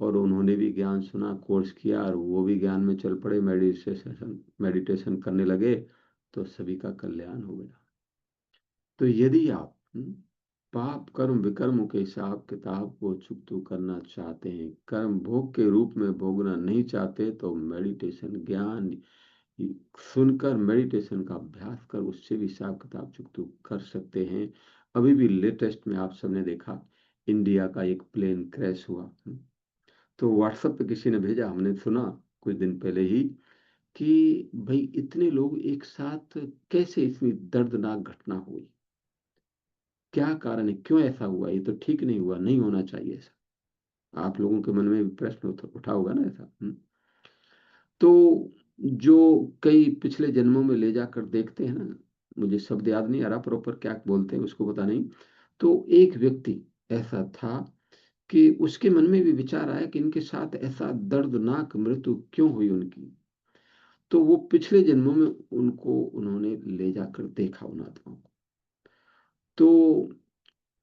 और उन्होंने भी ज्ञान सुना, कोर्स किया, और वो भी ज्ञान में चल पड़े, मेडिटेशन मेडिटेशन करने लगे। तो सभी का कल्याण हो गया। तो यदि आप पाप कर्म विकर्मों के हिसाब किताब को चुकता करना चाहते हैं, कर्म भोग के रूप में भोगना नहीं चाहते, तो मेडिटेशन ज्ञान सुनकर मेडिटेशन का अभ्यास कर उससे भी हिसाब किताब चुकता कर सकते हैं। अभी भी लेटेस्ट में आप सबने देखा, इंडिया का एक प्लेन क्रैश हुआ। तो व्हाट्सएप पे किसी ने भेजा, हमने सुना कुछ दिन पहले ही, कि भाई इतने लोग एक साथ कैसे इतनी दर्दनाक घटना हुई, क्या कारण है, क्यों ऐसा हुआ, ये तो ठीक नहीं हुआ, नहीं होना चाहिए ऐसा। आप लोगों के मन में भी प्रश्न उठा होगा ना ऐसा। तो जो कई पिछले जन्मों में ले जाकर देखते हैं ना, मुझे शब्द याद नहीं आ रहा प्रॉपर क्या बोलते हैं उसको, पता नहीं। तो एक व्यक्ति ऐसा था कि उसके मन में भी विचार आया कि इनके साथ ऐसा दर्दनाक मृत्यु क्यों हुई उनकी। तो वो पिछले जन्मों में उनको उन्होंने ले जाकर देखा उन आत्माओं को। तो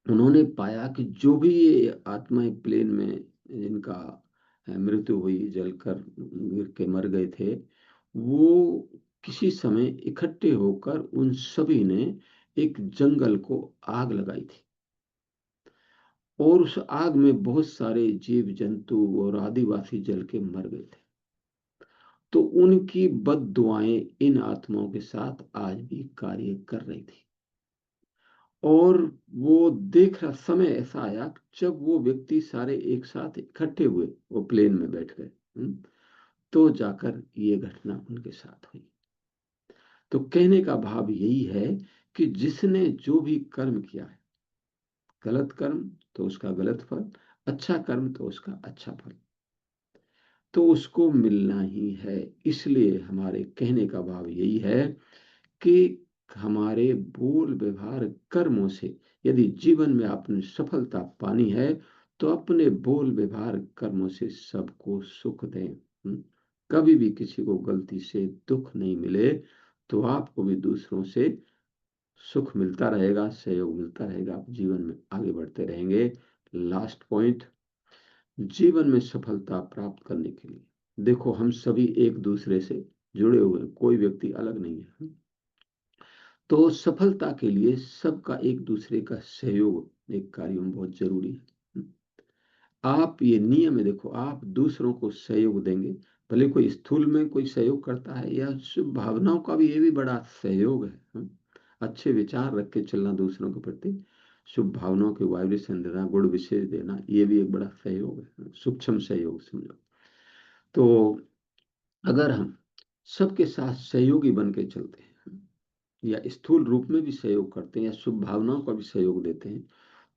उन्होंने पाया कि जो भी ये आत्माएं प्लेन में जिनका मृत्यु हुई, जलकर गिर के मर गए थे, वो किसी समय इकट्ठे होकर उन सभी ने एक जंगल को आग लगाई थी, और उस आग में बहुत सारे जीव जंतु और आदिवासी जल के मर गए थे। तो उनकी बद्दुआएं इन आत्माओं के साथ आज भी कार्य कर रही थी। और वो देख रहा समय ऐसा आया जब वो व्यक्ति सारे एक साथ इकट्ठे हुए, वो प्लेन में बैठ गए, तो जाकर ये घटना उनके साथ हुई। तो कहने का भाव यही है कि जिसने जो भी कर्म किया है, गलत कर्म तो उसका गलत फल, अच्छा कर्म तो उसका अच्छा फल, तो उसको मिलना ही है। इसलिए हमारे कहने का भाव यही है कि हमारे बोल व्यवहार कर्मों से यदि जीवन में आपने सफलता पानी है तो अपने बोल व्यवहार कर्मों से सबको सुख दें। कभी भी किसी को गलती से दुख नहीं मिले तो आपको भी दूसरों से सुख मिलता रहेगा, सहयोग मिलता रहेगा, आप जीवन में आगे बढ़ते रहेंगे। लास्ट पॉइंट, जीवन में सफलता प्राप्त करने के लिए देखो हम सभी एक दूसरे से जुड़े हुए हैं, कोई व्यक्ति अलग नहीं है। तो सफलता के लिए सबका एक दूसरे का सहयोग एक कार्य में बहुत जरूरी है। आप ये नियम है, देखो आप दूसरों को सहयोग देंगे, भले कोई स्थूल में कोई सहयोग करता है या शुभ भावनाओं का भी, ये भी बड़ा सहयोग है। अच्छे विचार रख के चलना दूसरों के प्रति, शुभ भावनाओं के वाइब्रेशन देना, गुण विशेष देना, ये भी एक बड़ा सहयोग है, सूक्ष्म सहयोग समझो। तो अगर हम सबके साथ सहयोगी बन के चलते हैं या स्थूल रूप में भी सहयोग करते हैं या शुभ भावनाओं का भी सहयोग देते हैं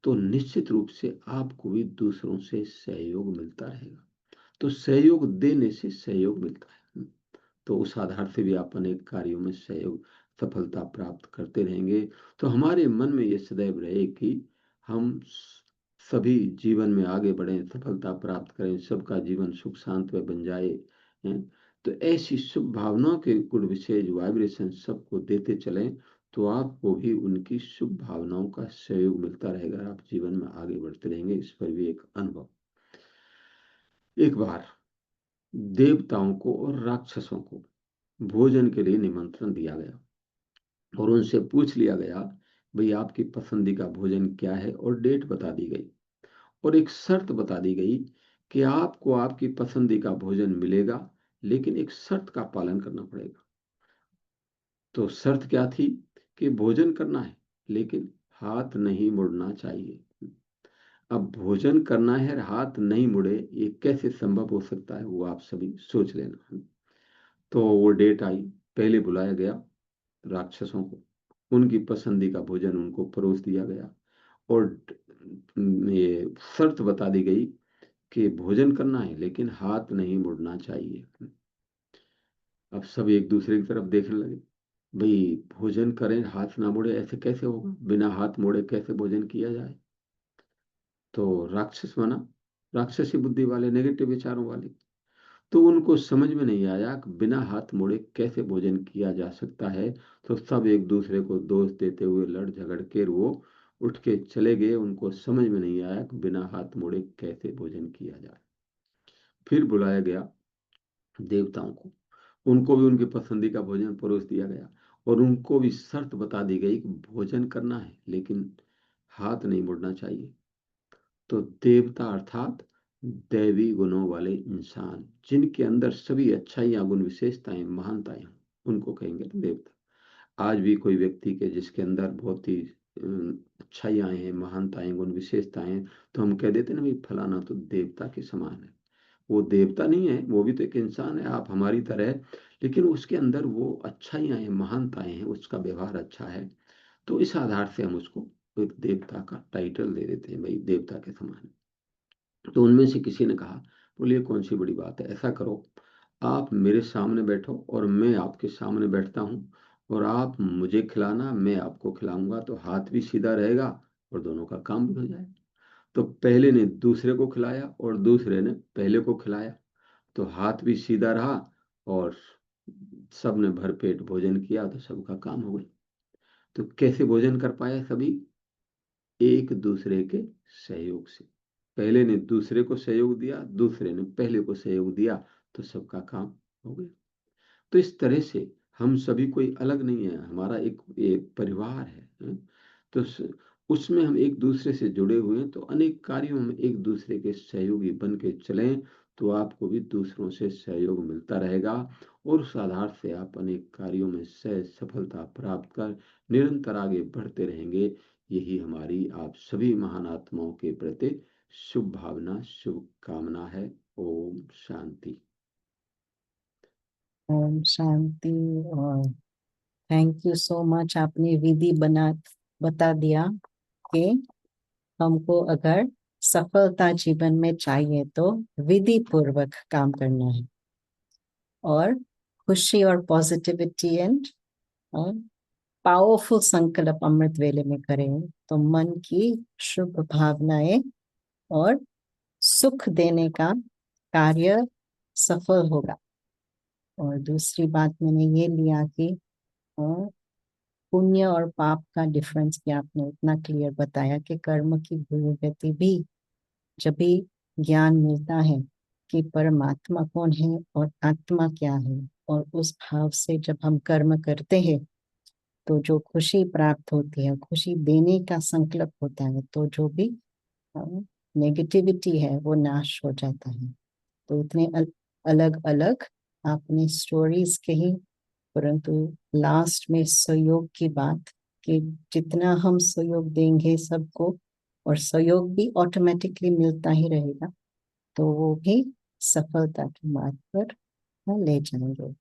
तो निश्चित रूप से आपको भी दूसरों से सहयोग मिलता रहेगा। तो सहयोग देने से सहयोग मिलता है। तो उस आधार से भी आप अनेक कार्यों में सहयोग सफलता प्राप्त करते रहेंगे। तो हमारे मन में ये सदैव रहे कि हम सभी जीवन में आगे बढ़ें, सफलता प्राप्त करें, सबका जीवन सुख शांत में बन जाए। तो ऐसी शुभ भावनाओं के गुण विशेष वाइब्रेशन सबको देते चलें तो आपको भी उनकी शुभ भावनाओं का सहयोग मिलता रहेगा, आप जीवन में आगे बढ़ते रहेंगे। इस पर भी एक अनुभव, एक बार देवताओं को और राक्षसों को भोजन के लिए निमंत्रण दिया गया और उनसे पूछ लिया गया भाई आपकी पसंदीदा भोजन क्या है, और डेट बता दी गई और एक शर्त बता दी गई कि आपको आपकी पसंदीदा भोजन मिलेगा लेकिन एक शर्त का पालन करना पड़ेगा। तो शर्त क्या थी कि भोजन करना है लेकिन हाथ नहीं मुड़ना चाहिए। अब भोजन करना है और हाथ नहीं मुड़े, ये कैसे संभव हो सकता है, वो आप सभी सोच लेना। तो वो डेट आई, पहले बुलाया गया राक्षसों को, उनकी पसंदीदा भोजन उनको परोस दिया गया और ये शर्त बता दी गई कि भोजन करना है लेकिन हाथ नहीं मुड़ना चाहिए। अब सब एक दूसरे की तरफ देखने लगे, भाई भोजन करें हाथ ना मुड़े, ऐसे कैसे होगा, बिना हाथ मोड़े कैसे भोजन किया जाए। तो राक्षस माना, राक्षसी बुद्धि वाले, नेगेटिव विचारों वाले, तो उनको समझ में नहीं आया कि बिना हाथ मोड़े कैसे भोजन किया जा सकता है। तो सब एक दूसरे को दोष देते हुए लड़ झगड़ के वो उठ के चले गए, उनको समझ में नहीं आया कि बिना हाथ मोड़े कैसे भोजन किया जाए। फिर बुलाया गया देवताओं को, उनको भी उनकी पसंदीदा भोजन परोस दिया गया और उनको भी शर्त बता दी गई कि भोजन करना है लेकिन हाथ नहीं मुड़ना चाहिए। तो देवता अर्थात दैवी गुणों वाले इंसान, जिनके अंदर सभी अच्छाइयाँ गुण विशेषताएं महानताएं हों, उनको कहेंगे देवता। आज भी कोई व्यक्ति के जिसके अंदर बहुत ही अच्छाइयाँ हैं, महानताएं गुण विशेषताएं हैं, तो हम कह देते ना भाई फलाना तो देवता के समान है। वो देवता नहीं है, वो भी तो एक इंसान है, आप हमारी तरह, लेकिन उसके अंदर वो अच्छाइयाँ हैं, महानताएं हैं, उसका व्यवहार अच्छा है। तो इस आधार से हम उसको एक देवता का टाइटल दे देते हैं, भाई देवता के समान। तो उनमें से किसी ने कहा, बोलिए कौन सी बड़ी बात है, ऐसा करो आप मेरे सामने बैठो और मैं आपके सामने बैठता हूँ और आप मुझे खिलाना, मैं आपको खिलाऊंगा, तो हाथ भी सीधा रहेगा और दोनों का काम भी हो जाएगा। तो पहले ने दूसरे को खिलाया और दूसरे ने पहले को खिलाया, तो हाथ भी सीधा रहा और सबने भरपेट भोजन किया, तो सबका काम हो गया। तो कैसे भोजन कर पाए सभी, एक दूसरे के सहयोग से। पहले ने दूसरे को सहयोग दिया, दूसरे ने पहले को सहयोग दिया, तो सबका काम हो गया। तो इस तरह से हम सभी कोई अलग नहीं है, हमारा एक परिवार है। तो उसमें हम एक दूसरे से जुड़े हुए हैं, तो अनेक कार्यों में एक दूसरे के सहयोगी बन के चलें तो आपको भी दूसरों से सहयोग मिलता रहेगा और उस आधार से आप अनेक कार्यों में सहज सफलता प्राप्त कर निरंतर आगे बढ़ते रहेंगे। यही हमारी आप सभी महान आत्माओं के प्रति शुभ भावना, शुभ कामना है। ओम शांति।
ओम शांति। और थैंक यू सो मच, आपने विधि बता दिया कि हमको अगर सफलता जीवन में चाहिए तो विधि पूर्वक काम करना है और खुशी और पॉजिटिविटी एंड पावरफुल संकल्प अमृत वेले में करें तो मन की शुभ भावनाएं और सुख देने का कार्य सफल होगा। और दूसरी बात मैंने ये लिया कि पुण्य और पाप का डिफरेंस भी आपने इतना क्लियर बताया कि कर्म की भूमिगति भी जब भी ज्ञान मिलता है कि परमात्मा कौन है और आत्मा क्या है, और उस भाव से जब हम कर्म करते हैं तो जो खुशी प्राप्त होती है, खुशी देने का संकल्प होता है, तो जो भी नेगेटिविटी है वो नाश हो जाता है। तो इतने अलग अलग आपने स्टोरीज कही, परंतु लास्ट में सहयोग की बात कि जितना हम सहयोग देंगे सबको, और सहयोग भी ऑटोमेटिकली मिलता ही रहेगा, तो वो भी सफलता के मार्ग पर ले जाएंगे।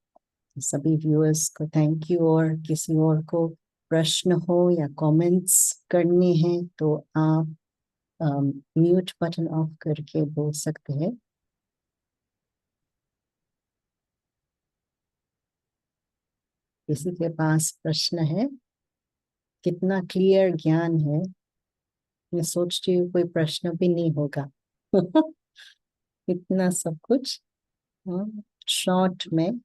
सभी व्यूअर्स को थैंक यू। और किसी और को प्रश्न हो या कमेंट्स करने हैं तो आप म्यूट बटन ऑफ करके बोल सकते हैं। किसी के पास प्रश्न है? कितना क्लियर ज्ञान है, मैं सोचती हूँ कोई प्रश्न भी नहीं होगा। इतना सब कुछ शॉर्ट में।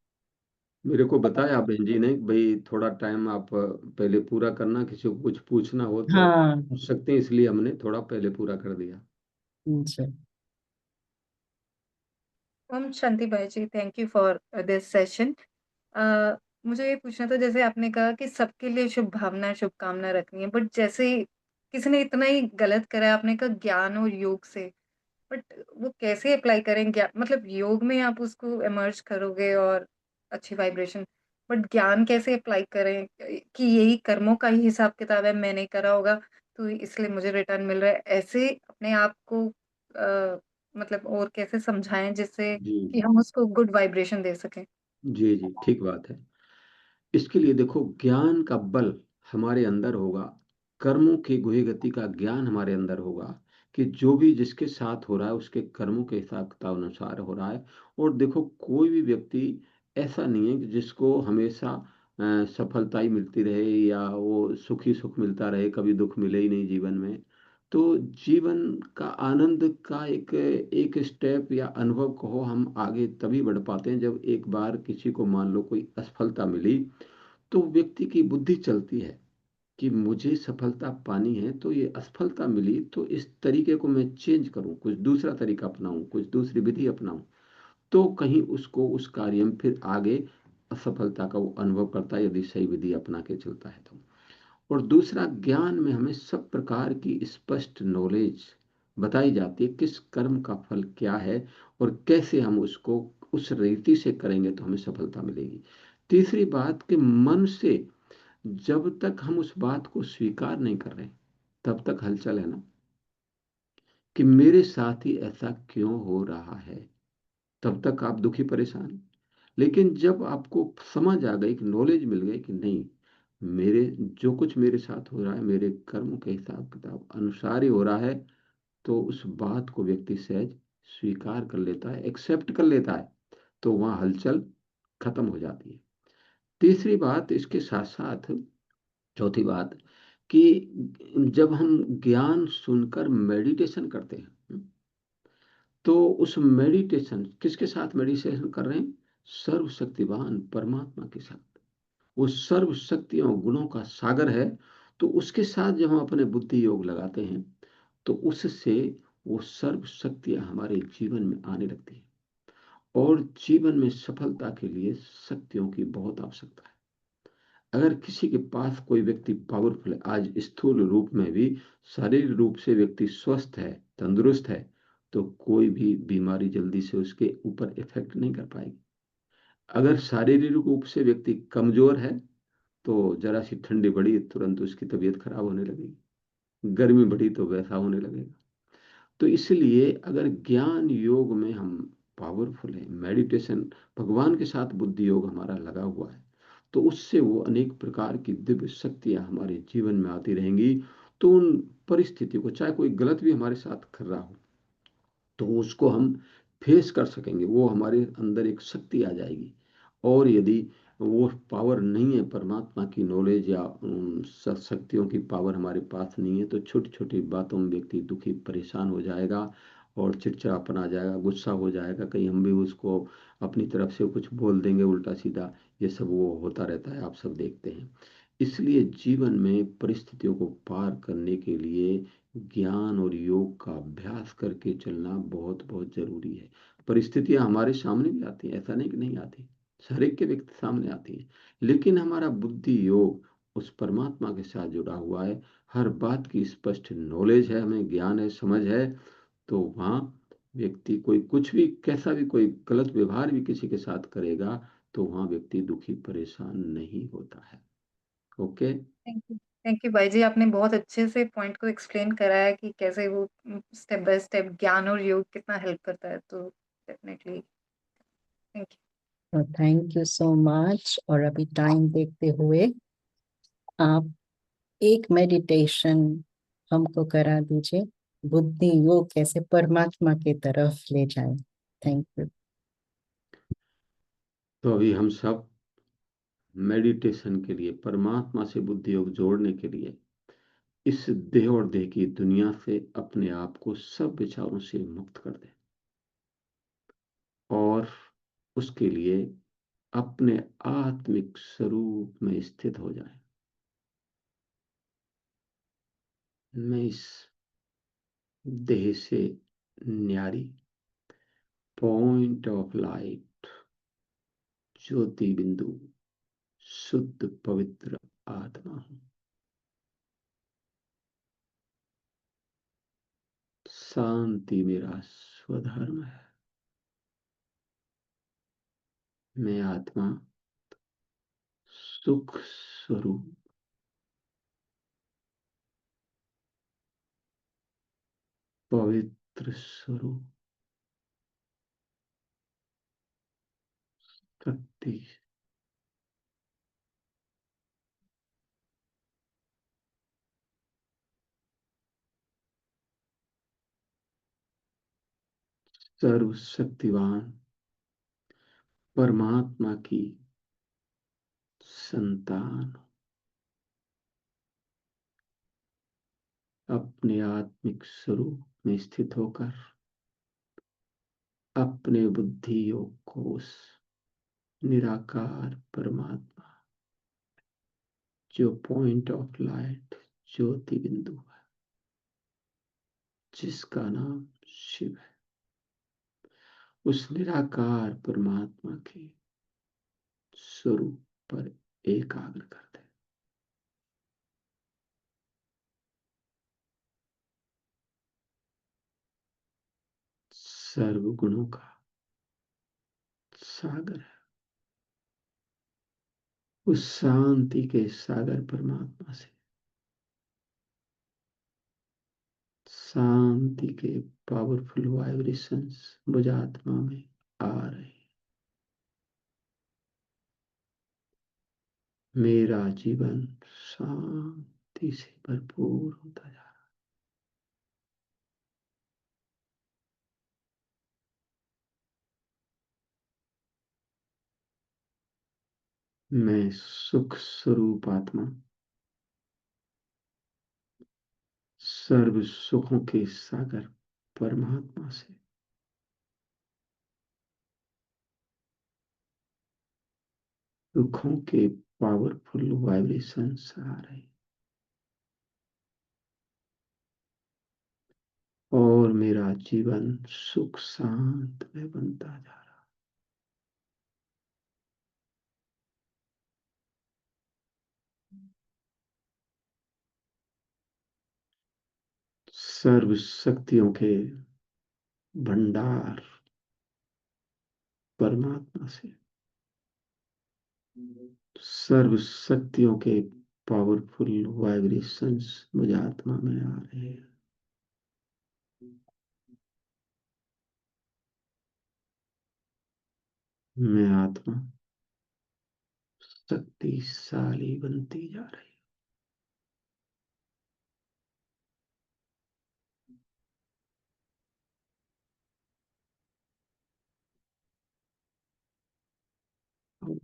मेरे को बताया बहन जी ने भाई थोड़ा टाइम आप पहले पूरा करना, किसी को कुछ पूछना हो तो
हाँ
पूछ सकते हैं, इसलिए हमने थोड़ा पहले पूरा कर दिया।
जी।
शांति भाई ji, thank you for this session. मुझे ये पूछना था, जैसे आपने कहा कि सबके लिए शुभ भावना शुभकामना रखनी है, बट जैसे किसी ने इतना ही गलत करा है, आपने कहा ज्ञान और योग से, बट वो कैसे अप्लाई करें? ज्ञान मतलब योग में आप उसको इमर्ज करोगे और अच्छी वाइब्रेशन, बट ज्ञान कैसे अप्लाई करें कि यही कर्मों का ही हिसाब किताब है, मैंने करा होगा तो इसलिए मुझे रिटर्न मिल रहा है, ऐसे अपने आप को मतलब और कैसे समझाएं जिससे
जी
कि हम उसको गुड वाइब्रेशन दे सकें?
जी जी, ठीक बात है। इसके लिए देखो, ज्ञान का बल हमारे अंदर होगा, कर्मों की गुहि गति का ज्ञान हमारे अंदर होगा कि जो भी जिसके साथ हो रहा है उसके कर्मों के हिसाब किताब अनुसार हो रहा है। और देखो, कोई भी व्यक्ति ऐसा नहीं है कि जिसको हमेशा सफलता ही मिलती रहे या वो सुखी सुख मिलता रहे, कभी दुख मिले ही नहीं जीवन में। तो जीवन का आनंद का एक एक स्टेप या अनुभव कहो, हम आगे तभी बढ़ पाते हैं जब एक बार किसी को मान लो कोई असफलता मिली, तो व्यक्ति की बुद्धि चलती है कि मुझे सफलता पानी है, तो ये असफलता मिली तो इस तरीके को मैं चेंज करूं, कुछ दूसरा तरीका अपनाऊं, कुछ दूसरी विधि अपनाऊं, तो कहीं उसको उस कार्य में फिर आगे असफलता का वो अनुभव करता है, यदि सही विधि अपना के चलता है तो। और दूसरा, ज्ञान में हमें सब प्रकार की स्पष्ट नॉलेज बताई जाती है, किस कर्म का फल क्या है और कैसे हम उसको उस रीति से करेंगे तो हमें सफलता मिलेगी। तीसरी बात कि मन से जब तक हम उस बात को स्वीकार नहीं कर रहे तब तक हलचल है ना, कि मेरे साथ ही ऐसा क्यों हो रहा है, तब तक आप दुखी परेशान। लेकिन जब आपको समझ आ गई कि नॉलेज मिल गई कि नहीं, मेरे जो कुछ मेरे साथ हो रहा है मेरे कर्मों के हिसाब किताब अनुसार ही हो रहा है, तो उस बात को व्यक्ति सहज स्वीकार कर लेता है, एक्सेप्ट कर लेता है, तो वहाँ हलचल खत्म हो जाती है। तीसरी बात इसके साथ साथ, चौथी बात कि जब हम ज्ञान सुनकर मेडिटेशन करते हैं, तो उस मेडिटेशन किसके साथ मेडिटेशन कर रहे हैं? सर्वशक्तिवान परमात्मा के साथ। वो सर्व शक्तियों गुणों का सागर है, तो उसके साथ जब हम अपने बुद्धि योग लगाते हैं तो उससे वो सर्व शक्तियां हमारे जीवन में आने लगती हैं, और जीवन में सफलता के लिए शक्तियों की बहुत आवश्यकता है। अगर किसी के पास कोई व्यक्ति पावरफुल है, आज स्थूल रूप में भी शारीरिक रूप से व्यक्ति स्वस्थ है, तंदुरुस्त है, तो कोई भी बीमारी जल्दी से उसके ऊपर इफेक्ट नहीं कर पाएगी। अगर शारीरिक रूप से व्यक्ति कमजोर है तो जरा सी ठंडी बढ़ी तुरंत उसकी तबीयत खराब होने लगेगी, गर्मी बढ़ी तो वैसा होने लगेगा। तो इसलिए अगर ज्ञान योग में हम पावरफुल है, मेडिटेशन भगवान के साथ बुद्धि योग हमारा लगा हुआ है, तो उससे वो अनेक प्रकार की दिव्य शक्तियां हमारे जीवन में आती रहेंगी। तो उन परिस्थिति को, चाहे कोई गलत भी हमारे साथ कर रहा हो, तो उसको हम फेस कर सकेंगे, वो हमारे अंदर एक शक्ति आ जाएगी। और यदि वो पावर नहीं है, परमात्मा की नॉलेज या शक्तियों की पावर हमारे पास नहीं है, तो छोटी छोटी बातों में व्यक्ति दुखी परेशान हो जाएगा और चिड़चिड़ापन आ जाएगा, गुस्सा हो जाएगा, कहीं हम भी उसको अपनी तरफ से कुछ बोल देंगे उल्टा सीधा। ये सब वो होता रहता है, आप सब देखते हैं। इसलिए जीवन में परिस्थितियों को पार करने के लिए ज्ञान और योग का अभ्यास करके चलना बहुत बहुत जरूरी है। परिस्थितियां हमारे सामने भी आती हैं, ऐसा नहीं कि नहीं आती, हर एक के व्यक्ति सामने आती है, लेकिन हमारा बुद्धि योग उस परमात्मा के साथ जुड़ा हुआ है, हर बात की स्पष्ट नॉलेज है, हमें ज्ञान है, समझ है, तो वहाँ व्यक्ति कोई कुछ भी कैसा भी कोई गलत व्यवहार भी किसी के साथ करेगा तो वहाँ व्यक्ति दुखी परेशान नहीं होता है। ओके।
थैंक यू भाई जी, आपने बहुत अच्छे से पॉइंट को एक्सप्लेन कराया कि कैसे वो स्टेप बाय स्टेप ज्ञान और योग कितना हेल्प करता है, तो डेफिनेटली थैंक
तो थैंक यू सो मच। और अभी टाइम देखते हुए आप एक मेडिटेशन हमको करा दीजिए, बुद्धि योग कैसे परमात्मा की तरफ ले जाए। Thank you.
तो अभी हम सब मेडिटेशन के लिए, परमात्मा से बुद्धि योग जोड़ने के लिए इस देह और देह की दुनिया से अपने आप को सब विचारों से मुक्त कर दें और उसके लिए अपने आत्मिक स्वरूप में स्थित हो जाए। मैं इस देह से न्यारी पॉइंट ऑफ लाइट ज्योति बिंदु शुद्ध पवित्र आत्मा हूं। शांति मेरा स्वधर्म है। मैं आत्मा सुख स्वरूप पवित्र स्वरूप शक्ति सर्वशक्तिवान परमात्मा की संतान अपने आत्मिक स्वरूप में स्थित होकर अपने बुद्धि योग को उस निराकार परमात्मा जो पॉइंट ऑफ लाइट ज्योति बिंदु है, जिसका नाम शिव है, उस निराकार परमात्मा के स्वरूप पर एकाग्र कर दे। सर्व गुणों का सागर है, उस शांति के सागर परमात्मा से शांति के पावरफुल वाइब्रेशंस मुझ आत्मा में आ रहे हैं। मेरा जीवन शांति से भरपूर होता जा रहा है। मैं सुख स्वरूप आत्मा सर्व सुखों के सागर परमात्मा से सुखों के पावरफुल वाइब्रेशंस आ रहे हैं और मेरा जीवन सुख शांत में बनता जा रहा है। सर्व शक्तियों के भंडार परमात्मा से सर्व शक्तियों के पावरफुल वाइब्रेशंस मुझे आत्मा में आ रहे हैं। मैं आत्मा शक्तिशाली बनती जा रही हूँ।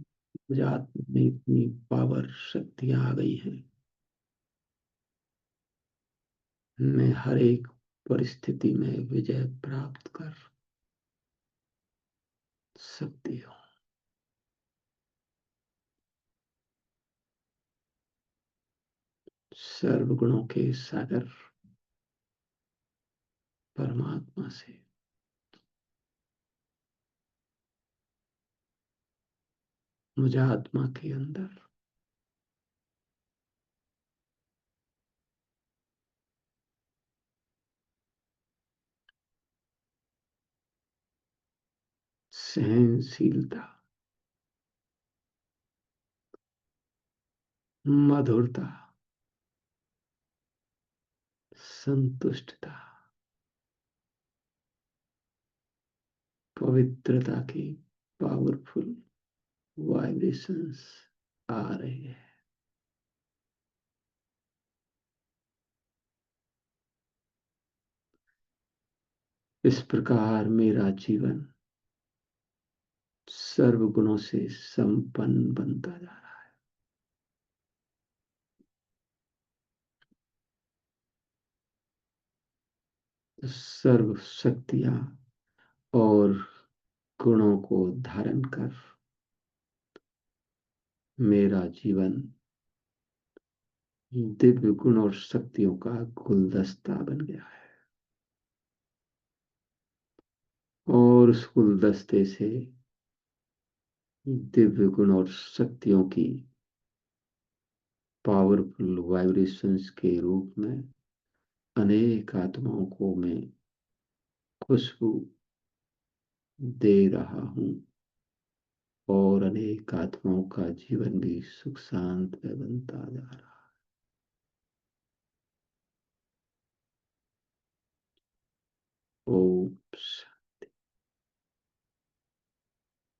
मुझे आत्मा में इतनी पावर शक्तियां आ गई हैं, मैं हर एक परिस्थिति में विजय प्राप्त कर सकती हूँ। सर्वगुणों के सागर परमात्मा से मुझे आत्मा के अंदर सहनशीलता, मधुरता, संतुष्टता, पवित्रता की पावरफुल वाइब्रेशंस आ रही है। इस प्रकार मेरा जीवन सर्वगुणों से संपन्न बनता जा रहा है। सर्व शक्तियां और गुणों को धारण कर मेरा जीवन दिव्य गुण और शक्तियों का गुलदस्ता बन गया है, और उस गुलदस्ते से दिव्य गुण और शक्तियों की पावरफुल वाइब्रेशंस के रूप में अनेक आत्माओं को मैं खुशबू दे रहा हूं, और अनेक आत्माओं का जीवन भी सुख शांत में बनता जा रहा है।